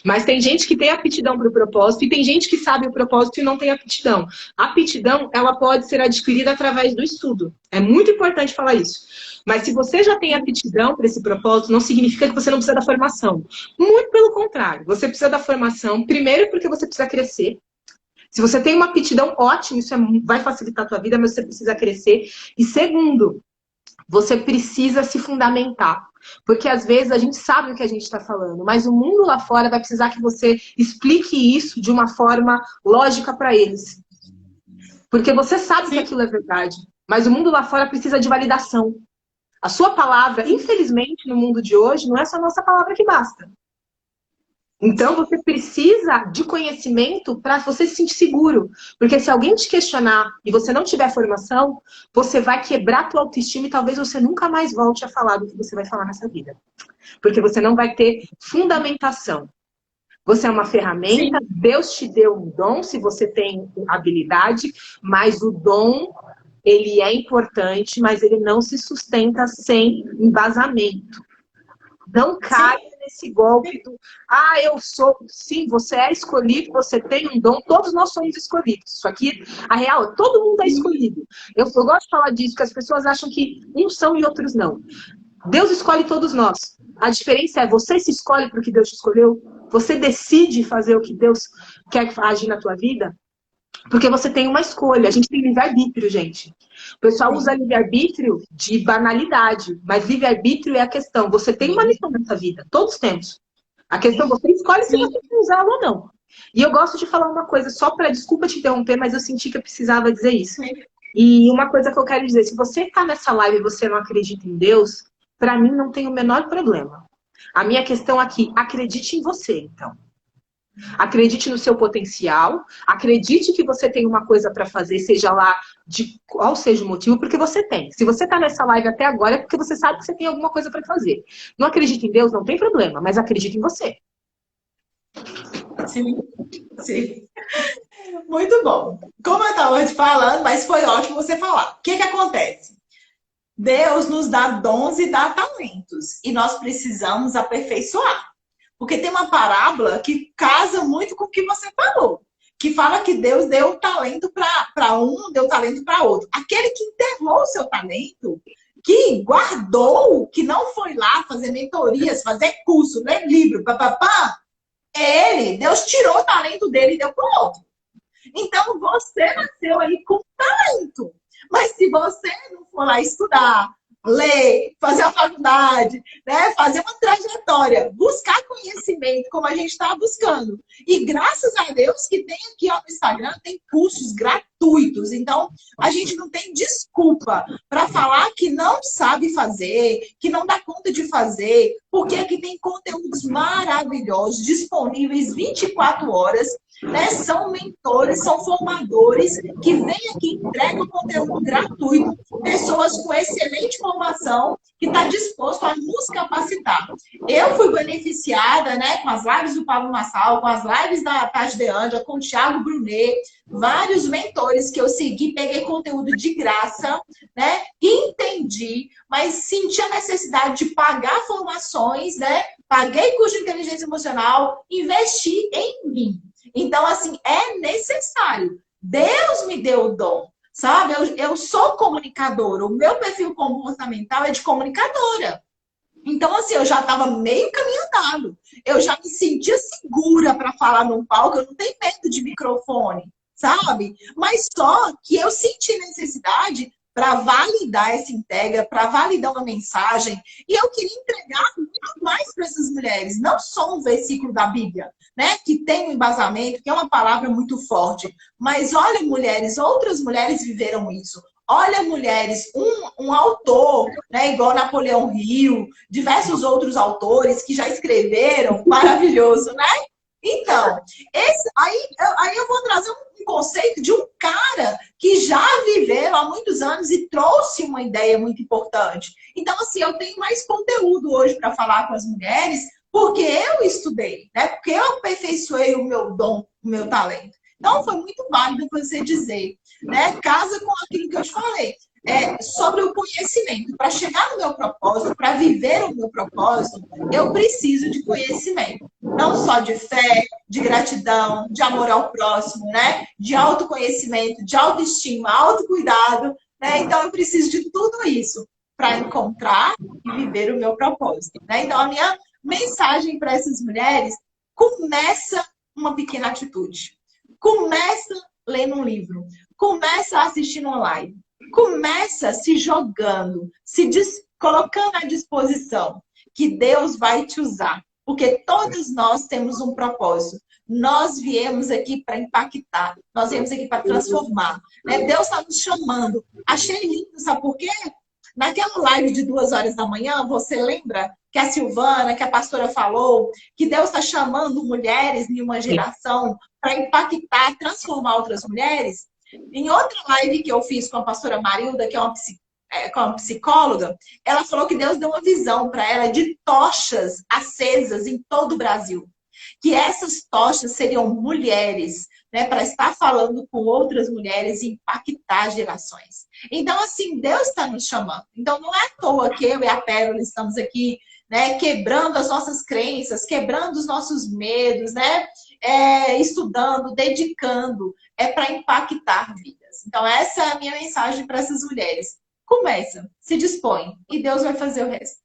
Mas tem gente que tem aptidão para o propósito e tem gente que sabe o propósito e não tem aptidão. A aptidão, ela pode ser adquirida através do estudo. É muito importante falar isso. Mas se você já tem aptidão para esse propósito, não significa que você não precisa da formação. Muito pelo contrário. Você precisa da formação, primeiro porque você precisa crescer. Se você tem uma aptidão, ótimo, isso vai facilitar a tua vida, mas você precisa crescer. E segundo, você precisa se fundamentar. Porque às vezes a gente sabe o que a gente está falando, mas o mundo lá fora vai precisar que você explique isso de uma forma lógica para eles. Porque você sabe que aquilo é verdade, mas o mundo lá fora precisa de validação. A sua palavra, infelizmente, no mundo de hoje, não é só a nossa palavra que basta. Então, você precisa de conhecimento para você se sentir seguro. Porque se alguém te questionar e você não tiver formação, você vai quebrar a tua autoestima e talvez você nunca mais volte a falar do que você vai falar nessa vida. Porque você não vai ter fundamentação. Você é uma ferramenta, sim. Deus te deu um dom, se você tem habilidade, mas o dom, ele é importante, mas ele não se sustenta sem embasamento. Não caia nesse golpe do... eu sou... Sim, você é escolhido, você tem um dom, todos nós somos escolhidos. Isso aqui, a real, todo mundo é escolhido. Eu gosto de falar disso, porque as pessoas acham que uns são e outros não. Deus escolhe todos nós. A diferença é, você se escolhe para o que Deus te escolheu? Você decide fazer o que Deus quer agir na tua vida? Porque você tem uma escolha. A gente tem livre-arbítrio, gente. O pessoal usa livre-arbítrio de banalidade. Mas livre-arbítrio é a questão. Você tem uma lição nessa vida. Todos temos. A questão, você escolhe se você quer usá-la ou não. E eu gosto de falar uma coisa, só para, desculpa te interromper, mas eu senti que eu precisava dizer isso. E uma coisa que eu quero dizer, se você está nessa live e você não acredita em Deus, para mim não tem o menor problema. A minha questão aqui, acredite em você, então. Acredite no seu potencial, acredite que você tem uma coisa para fazer, seja lá de qual seja o motivo, porque você tem. Se você está nessa live até agora, é porque você sabe que você tem alguma coisa para fazer. Não acredita em Deus, não tem problema, mas acredite em você. Sim, sim. Muito bom. Como eu estava te falando, mas foi ótimo você falar. O que que acontece? Deus nos dá dons e dá talentos. E nós precisamos aperfeiçoar. Porque tem uma parábola que casa muito com o que você falou. Que fala que Deus deu talento para um, deu talento para outro. Aquele que enterrou o seu talento, que guardou, que não foi lá fazer mentorias, fazer curso, ler livro, papapá, Deus tirou o talento dele e deu para o outro. Então, você nasceu aí com talento. Mas se você não for lá estudar, ler, fazer a faculdade, né, fazer uma trajetória, buscar conhecimento como a gente está buscando. E graças a Deus que tem aqui ó, no Instagram, tem cursos gratuitos. Então, a gente não tem desculpa para falar que não sabe fazer, que não dá conta de fazer, porque aqui tem conteúdos maravilhosos, disponíveis 24 horas, né? São mentores, são formadores que vêm aqui e entregam conteúdo gratuito, pessoas com excelente formação que está disposto a nos capacitar. Eu fui beneficiada, né, com as lives do Pablo Massal, com as lives da Tati De Anja, com o Thiago Brunet, vários mentores que eu segui, peguei conteúdo de graça, né, entendi, mas senti a necessidade de pagar formações, né, paguei curso de inteligência emocional, investi em mim. Então, assim, é necessário. Deus me deu o dom, sabe? Eu sou comunicadora. O meu perfil comportamental é de comunicadora. Então, assim, eu já estava meio caminho andado. Eu já me sentia segura para falar num palco. Eu não tenho medo de microfone, sabe? Mas só que eu senti necessidade para validar essa entrega, para validar uma mensagem. E eu queria entregar muito mais para essas mulheres. Não só um versículo da Bíblia, né? Que tem um embasamento, que é uma palavra muito forte. Mas olha, mulheres, outras mulheres viveram isso. Olha, mulheres, um autor, né, igual Napoleão Hill, diversos outros autores que já escreveram, maravilhoso, né? Então, aí eu vou trazer um conceito de um cara que já viveu há muitos anos e trouxe uma ideia muito importante. Então, assim, eu tenho mais conteúdo hoje para falar com as mulheres porque eu estudei, né? Porque eu aperfeiçoei o meu dom, o meu talento. Então, foi muito válido você dizer, né? Casa com aquilo que eu te falei. Sobre o conhecimento. Para chegar no meu propósito, para viver o meu propósito, eu preciso de conhecimento. Não só de fé, de gratidão, de amor ao próximo, né? De autoconhecimento, de autoestima, autocuidado, né? Então, eu preciso de tudo isso para encontrar e viver o meu propósito, né? Então, a minha mensagem para essas mulheres: começa uma pequena atitude. Começa lendo um livro. Começa assistindo uma live. Começa se jogando, colocando à disposição, que Deus vai te usar. Porque todos nós temos um propósito. Nós viemos aqui para impactar. Nós viemos aqui para transformar. Né? Deus está nos chamando. Achei lindo, sabe por quê? Naquela live de 2 horas da manhã, você lembra que a Silvana, que a pastora falou, que Deus está chamando mulheres em uma geração para impactar, transformar outras mulheres? Em outra live que eu fiz com a pastora Marilda, que é uma psicóloga, ela falou que Deus deu uma visão para ela de tochas acesas em todo o Brasil. Que essas tochas seriam mulheres, né, para estar falando com outras mulheres e impactar gerações. Então, assim, Deus está nos chamando. Então, não é à toa que eu e a Pérola estamos aqui, né, quebrando as nossas crenças, quebrando os nossos medos, né, estudando, dedicando, para impactar vidas. Então, essa é a minha mensagem para essas mulheres. Começa, se dispõe, e Deus vai fazer o resto.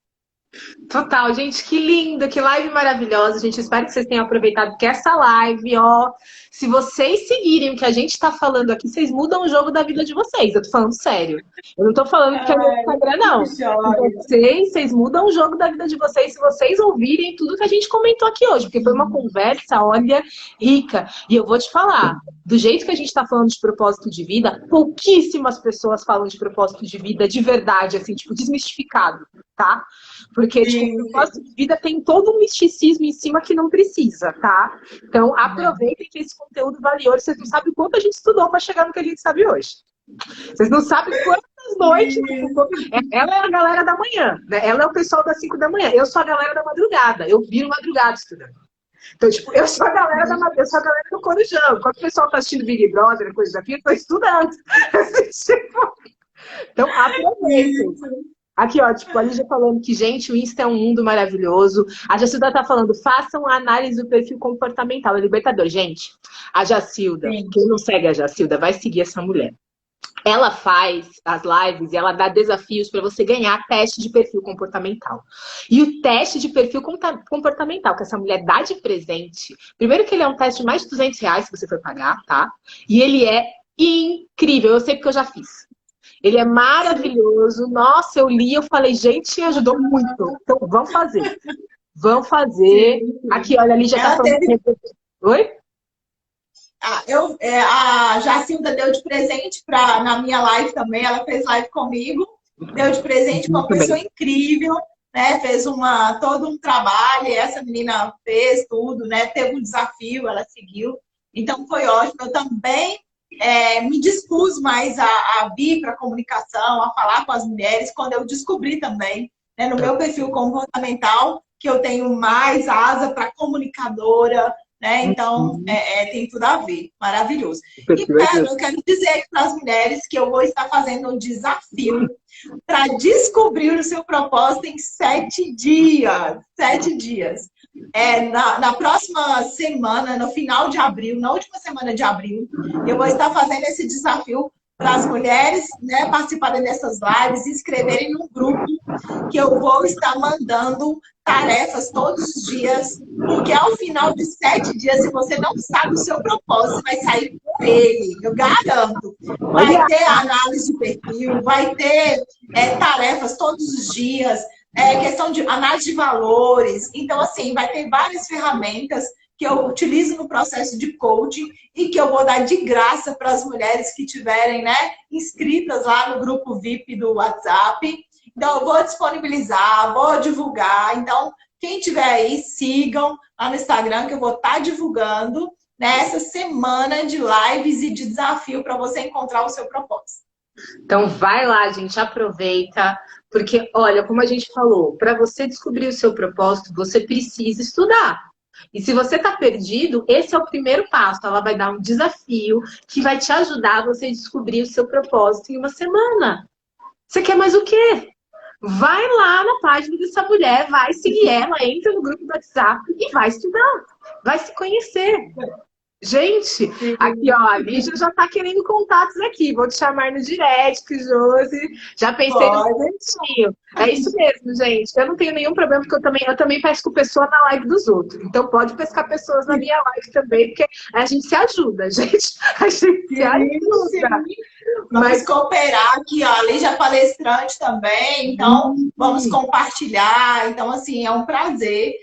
Total, gente, que linda, que live maravilhosa, gente. Espero que vocês tenham aproveitado, porque essa live, ó, se vocês seguirem o que a gente tá falando aqui, vocês mudam o jogo da vida de vocês. Eu tô falando sério. Eu não tô falando porque é meu Instagram, não. Que joia. Vocês mudam o jogo da vida de vocês se vocês ouvirem tudo que a gente comentou aqui hoje. Porque foi uma conversa, olha, rica. E eu vou te falar, do jeito que a gente tá falando de propósito de vida, pouquíssimas pessoas falam de propósito de vida de verdade, assim, tipo, desmistificado, tá? Porque, tipo, o propósito de vida tem todo um misticismo em cima que não precisa, tá? Então, aproveitem que esse conteúdo vale ouro. Vocês não sabem o quanto a gente estudou para chegar no que a gente sabe hoje. Vocês não sabem quantas noites. Ela é a galera da manhã, né? Ela é o pessoal das 5 da manhã. Eu sou a galera da madrugada. Eu viro madrugada estudando. Então, tipo, eu sou a galera da madrugada, eu sou a galera do Corujão. Quando o pessoal tá assistindo Big Brother, coisa assim, eu tô estudando. Então, aproveitem. Aqui, ó, tipo, a Lígia falando que, gente, o Insta é um mundo maravilhoso. A Jacilda tá falando, façam a análise do perfil comportamental. É libertador. Gente, a Jacilda, quem não segue a Jacilda, vai seguir essa mulher. Ela faz as lives e ela dá desafios para você ganhar teste de perfil comportamental. E o teste de perfil comportamental que essa mulher dá de presente, primeiro que ele é um teste de mais de R$ 200 se você for pagar, tá? E ele é incrível. Eu sei porque eu já fiz. Ele é maravilhoso. Nossa, eu li, eu falei, gente, ajudou muito. Então, vamos fazer. Vamos fazer. Aqui, olha, ali já tá falando. Oi? A Jacilda deu de presente na minha live também. Ela fez live comigo. Deu de presente uma pessoa incrível, né? Fez todo um trabalho. E essa menina fez tudo, né? Teve um desafio, ela seguiu. Então, foi ótimo. Eu também me dispus mais a vir para a comunicação, a falar com as mulheres, quando eu descobri também, né, no meu perfil comportamental, que eu tenho mais asa para comunicadora, né? Então, tem tudo a ver. Maravilhoso. E, eu quero dizer para as mulheres que eu vou estar fazendo um desafio para descobrir o seu propósito em 7 dias. 7 dias. Na próxima semana, no final de abril, na última semana de abril, eu vou estar fazendo esse desafio para as mulheres, né, participarem dessas lives, se inscreverem num grupo que eu vou estar mandando tarefas todos os dias, porque ao final de 7 dias, se você não sabe o seu propósito, você vai sair com ele, eu garanto. Vai ter análise de perfil, vai ter tarefas todos os dias, questão de análise de valores. Então, assim, vai ter várias ferramentas que eu utilizo no processo de coaching e que eu vou dar de graça para as mulheres que tiverem, né, inscritas lá no grupo VIP do WhatsApp. Então, eu vou disponibilizar, vou divulgar. Então, quem tiver aí, sigam lá no Instagram, que eu vou estar divulgando nessa semana de lives e de desafio para você encontrar o seu propósito. Então, vai lá, gente, aproveita. Porque, olha, como a gente falou, para você descobrir o seu propósito, você precisa estudar. E se você está perdido, esse é o primeiro passo. Ela vai dar um desafio que vai te ajudar a você descobrir o seu propósito em uma semana. Você quer mais o quê? Vai lá na página dessa mulher, vai seguir ela, entra no grupo do WhatsApp e vai estudar. Vai se conhecer. Gente, aqui ó, a Lígia já tá querendo contatos aqui. Vou te chamar no direct, Josi. Já pensei no momentinho. É isso mesmo, gente. Eu não tenho nenhum problema, porque eu também pesco pessoa na live dos outros. Então pode pescar pessoas na minha live também, porque a gente se ajuda, gente. A gente se ajuda. Vamos cooperar aqui, ó. A Lígia é palestrante também, então vamos compartilhar. Então, assim, é um prazer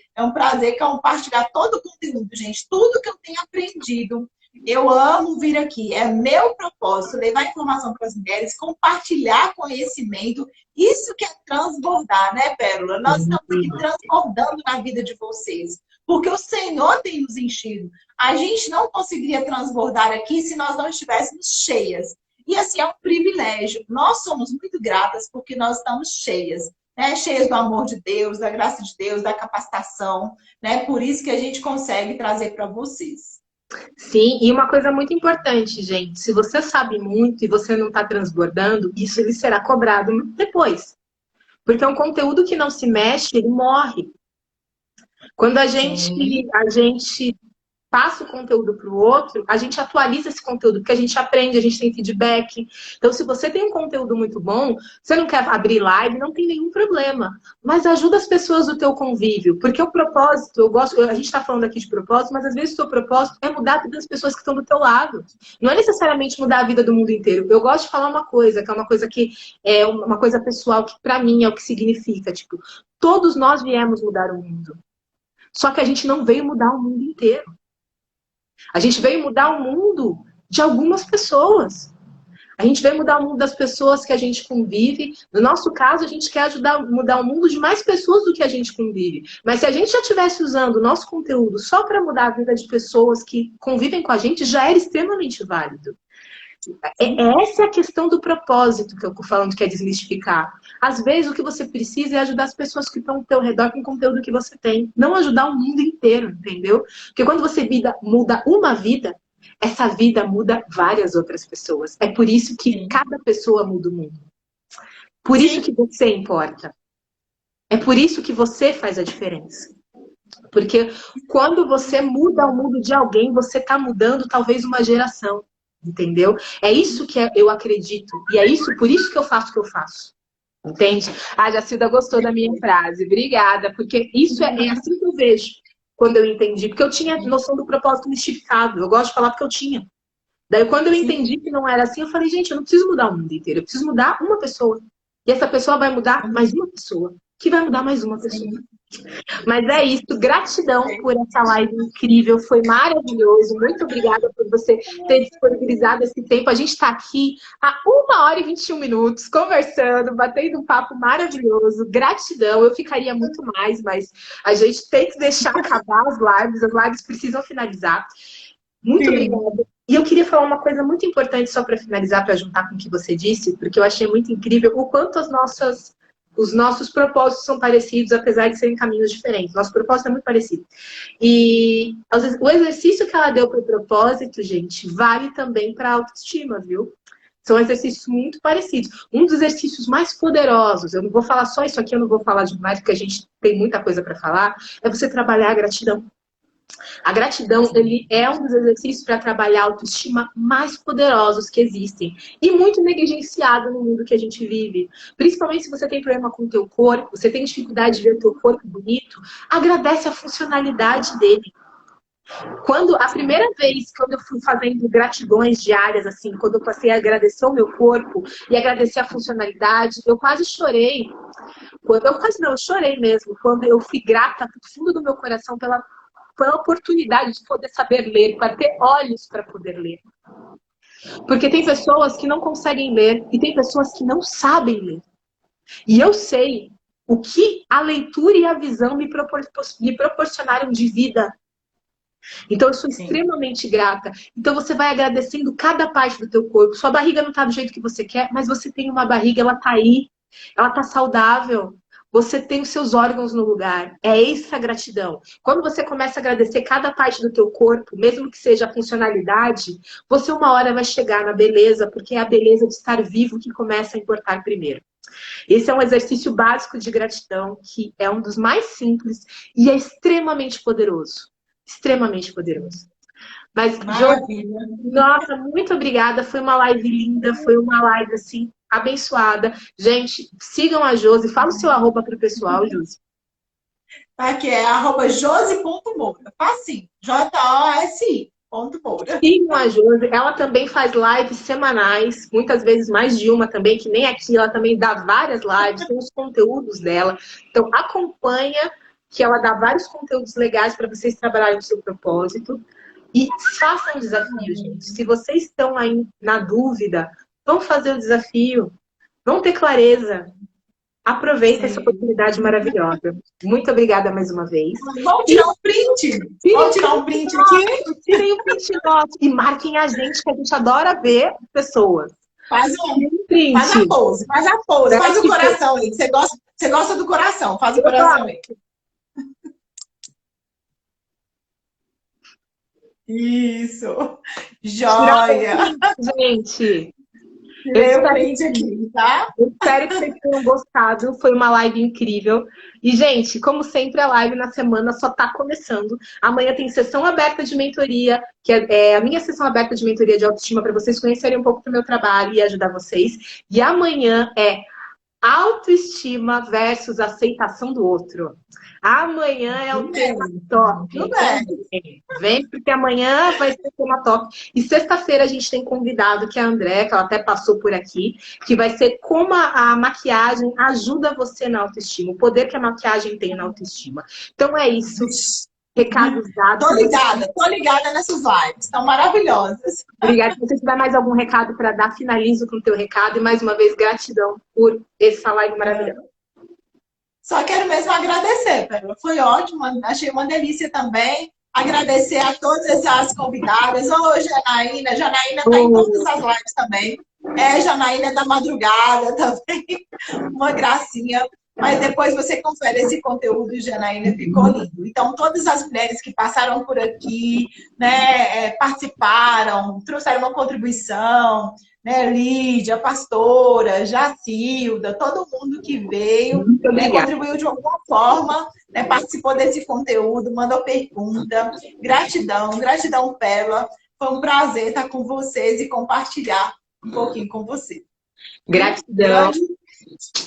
compartilhar todo o conteúdo, gente. Tudo que eu tenho aprendido, eu amo vir aqui. É meu propósito, levar informação para as mulheres, compartilhar conhecimento. Isso que é transbordar, né, Pérola? Nós estamos aqui transbordando na vida de vocês. Porque o Senhor tem nos enchido. A gente não conseguiria transbordar aqui se nós não estivéssemos cheias. E assim, é um privilégio. Nós somos muito gratas porque nós estamos cheias. Né? Cheias do amor de Deus, da graça de Deus, da capacitação. Né? Por isso que a gente consegue trazer para vocês. Sim, e uma coisa muito importante, gente. Se você sabe muito e você não está transbordando, isso ele será cobrado depois. Porque é um conteúdo que não se mexe, ele morre. Quando a gente passa o conteúdo para o outro, a gente atualiza esse conteúdo, porque a gente aprende, a gente tem feedback. Então, se você tem um conteúdo muito bom, você não quer abrir live, não tem nenhum problema. Mas ajuda as pessoas do teu convívio, porque o propósito, a gente está falando aqui de propósito, mas às vezes o seu propósito é mudar a vida das pessoas que estão do teu lado. Não é necessariamente mudar a vida do mundo inteiro. Eu gosto de falar uma coisa, que é uma coisa que é uma coisa pessoal, que para mim é o que significa, tipo, todos nós viemos mudar o mundo. Só que a gente não veio mudar o mundo inteiro. A gente veio mudar o mundo de algumas pessoas. A gente veio mudar o mundo das pessoas que a gente convive. No nosso caso, a gente quer ajudar a mudar o mundo de mais pessoas do que a gente convive. Mas se a gente já estivesse usando o nosso conteúdo só para mudar a vida de pessoas que convivem com a gente, já era extremamente válido. Essa é a questão do propósito que eu estou falando, que é desmistificar. Às vezes, o que você precisa é ajudar as pessoas que estão ao teu redor com o conteúdo que você tem. Não ajudar o mundo inteiro, entendeu? Porque quando você muda uma vida, essa vida muda várias outras pessoas. É por isso que cada pessoa muda o mundo. Por isso que você importa. É por isso que você faz a diferença. Porque quando você muda o mundo de alguém, você está mudando talvez uma geração. Entendeu? É isso que eu acredito. E é isso, por isso que eu faço o que eu faço. Entende? A Jacilda gostou da minha frase. Obrigada. Porque isso é assim que eu vejo quando eu entendi. Porque eu tinha noção do propósito mistificado. Eu gosto de falar porque eu tinha. Daí, quando eu entendi que não era assim, eu falei, gente, eu não preciso mudar o mundo inteiro. Eu preciso mudar uma pessoa. E essa pessoa vai mudar mais uma pessoa. Que vai mudar mais uma pessoa. Mas é isso, gratidão por essa live incrível, foi maravilhoso. Muito obrigada por você ter disponibilizado esse tempo. A gente está aqui há 1h21 conversando, batendo um papo maravilhoso. Gratidão, eu ficaria muito mais, mas a gente tem que deixar acabar as lives precisam finalizar. Muito obrigada. E eu queria falar uma coisa muito importante só para finalizar, para juntar com o que você disse, porque eu achei muito incrível o quanto os nossos propósitos são parecidos, apesar de serem caminhos diferentes. Nosso propósito é muito parecido. E o exercício que ela deu para o propósito, gente, vale também para a autoestima, viu? São exercícios muito parecidos. Um dos exercícios mais poderosos, eu não vou falar só isso aqui, eu não vou falar demais, porque a gente tem muita coisa para falar, é você trabalhar a gratidão. A gratidão, ele é um dos exercícios para trabalhar a autoestima mais poderosos que existem. E muito negligenciado no mundo que a gente vive. Principalmente se você tem problema com o teu corpo, você tem dificuldade de ver o teu corpo bonito, agradece a funcionalidade dele. A primeira vez, quando eu fui fazendo gratidões diárias, assim, quando eu passei a agradecer o meu corpo e agradecer a funcionalidade, eu quase chorei. Eu chorei mesmo, quando eu fui grata do fundo do meu coração pela oportunidade de poder saber ler, para ter olhos para poder ler. Porque tem pessoas que não conseguem ler e tem pessoas que não sabem ler. E eu sei o que a leitura e a visão me proporcionaram de vida. Então eu sou extremamente grata. Então você vai agradecendo cada parte do teu corpo. Sua barriga não está do jeito que você quer, mas você tem uma barriga, ela está aí. Ela está saudável. Você tem os seus órgãos no lugar. É essa gratidão. Quando você começa a agradecer cada parte do teu corpo, mesmo que seja a funcionalidade, você uma hora vai chegar na beleza, porque é a beleza de estar vivo que começa a importar primeiro. Esse é um exercício básico de gratidão, que é um dos mais simples e é extremamente poderoso. Extremamente poderoso. Mas, maravilha. Nossa, muito obrigada. Foi uma live linda, foi uma live assim abençoada. Gente, sigam a Josi. Fala o seu arroba para o pessoal, Josi. Aqui é @josi.moura. Facinho. JOSI.moura. Sigam a Josi. Ela também faz lives semanais, muitas vezes mais de uma também, que nem aqui. Ela também dá várias lives, tem os conteúdos dela. Então, acompanha, que ela dá vários conteúdos legais para vocês trabalharem o seu propósito. E façam o desafio, gente. Se vocês estão aí na dúvida, vão fazer o desafio. Vão ter clareza. Aproveita essa oportunidade maravilhosa. Muito obrigada mais uma vez. Vamos tirar um print? Vamos tirar um print aqui? Tirem um print nosso. E marquem a gente, que a gente adora ver pessoas. Faz um print. Faz a pose. Faz a pose. Faz o coração aí. Você gosta do coração. Faz o coração aí. Isso. Joia. Gente. Eu print aqui, tá? Eu espero que vocês tenham gostado. Foi uma live incrível. E, gente, como sempre, a live na semana só está começando. Amanhã tem sessão aberta de mentoria, que é a minha sessão aberta de mentoria de autoestima, para vocês conhecerem um pouco do meu trabalho e ajudar vocês. E amanhã é autoestima versus aceitação do outro. Amanhã é o tema top. Tudo bem. Vem, porque amanhã vai ser o tema top. E sexta-feira a gente tem convidado, que é a André, que ela até passou por aqui, que vai ser como a maquiagem ajuda você na autoestima, o poder que a maquiagem tem na autoestima. Então é isso. Recados dados. Tô ligada nessas lives, estão maravilhosas. Obrigada. Se você tiver mais algum recado para dar, finalizo com o teu recado. E mais uma vez, gratidão por essa live maravilhosa. Só quero mesmo agradecer, Pérola. Foi ótimo, achei uma delícia também. Agradecer a todas as convidadas. Ô, Janaína. Janaína está em todas as lives também. Janaína da madrugada também. Uma gracinha. Mas depois você confere esse conteúdo, Janaína, ficou lindo. Então, todas as mulheres que passaram por aqui, né, participaram, trouxeram uma contribuição, né, Lídia, pastora, Jacilda, todo mundo que veio, né, contribuiu de alguma forma, né, participou desse conteúdo, mandou pergunta. Gratidão, gratidão, Pérola. Foi um prazer estar com vocês e compartilhar um pouquinho com você. Gratidão.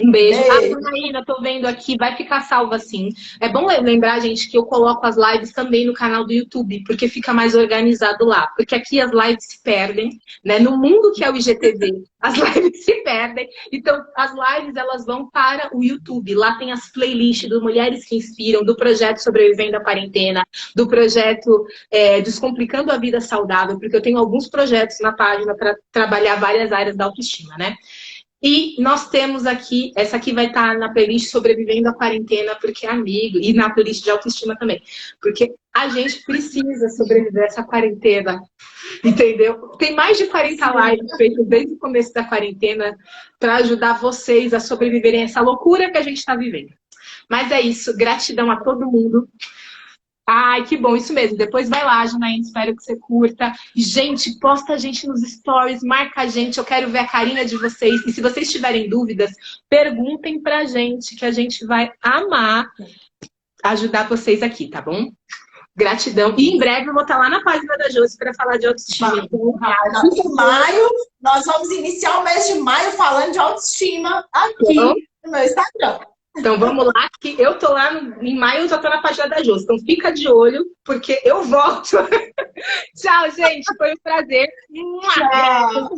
Um beijo. Janaína, tô vendo aqui, vai ficar salva sim. É bom lembrar, gente, que eu coloco as lives também no canal do YouTube, porque fica mais organizado lá. Porque aqui as lives se perdem, né? No mundo que é o IGTV, as lives se perdem. Então, as lives, elas vão para o YouTube. Lá tem as playlists do Mulheres que Inspiram, do projeto Sobrevivendo à Quarentena, do projeto Descomplicando a Vida Saudável, porque eu tenho alguns projetos na página para trabalhar várias áreas da autoestima, né? E nós temos aqui, essa aqui vai estar na playlist Sobrevivendo à Quarentena, porque é amigo, e na playlist de autoestima também. Porque a gente precisa sobreviver a essa quarentena, entendeu? Tem mais de 40 lives feitas desde o começo da quarentena para ajudar vocês a sobreviverem a essa loucura que a gente está vivendo. Mas é isso, gratidão a todo mundo. Ai, que bom, isso mesmo. Depois vai lá, Janaína, espero que você curta. Gente, posta a gente nos stories, marca a gente, eu quero ver a carinha de vocês. E se vocês tiverem dúvidas, perguntem pra gente, que a gente vai amar ajudar vocês aqui, tá bom? Gratidão. E em breve eu vou estar lá na página da Josi para falar de autoestima. Em maio, nós vamos iniciar o mês de maio falando de autoestima aqui no meu Instagram. Então vamos lá, que eu tô lá em maio, eu já tô na página da Josi. Então fica de olho, porque eu volto. Tchau, gente. Foi um prazer. Tchau.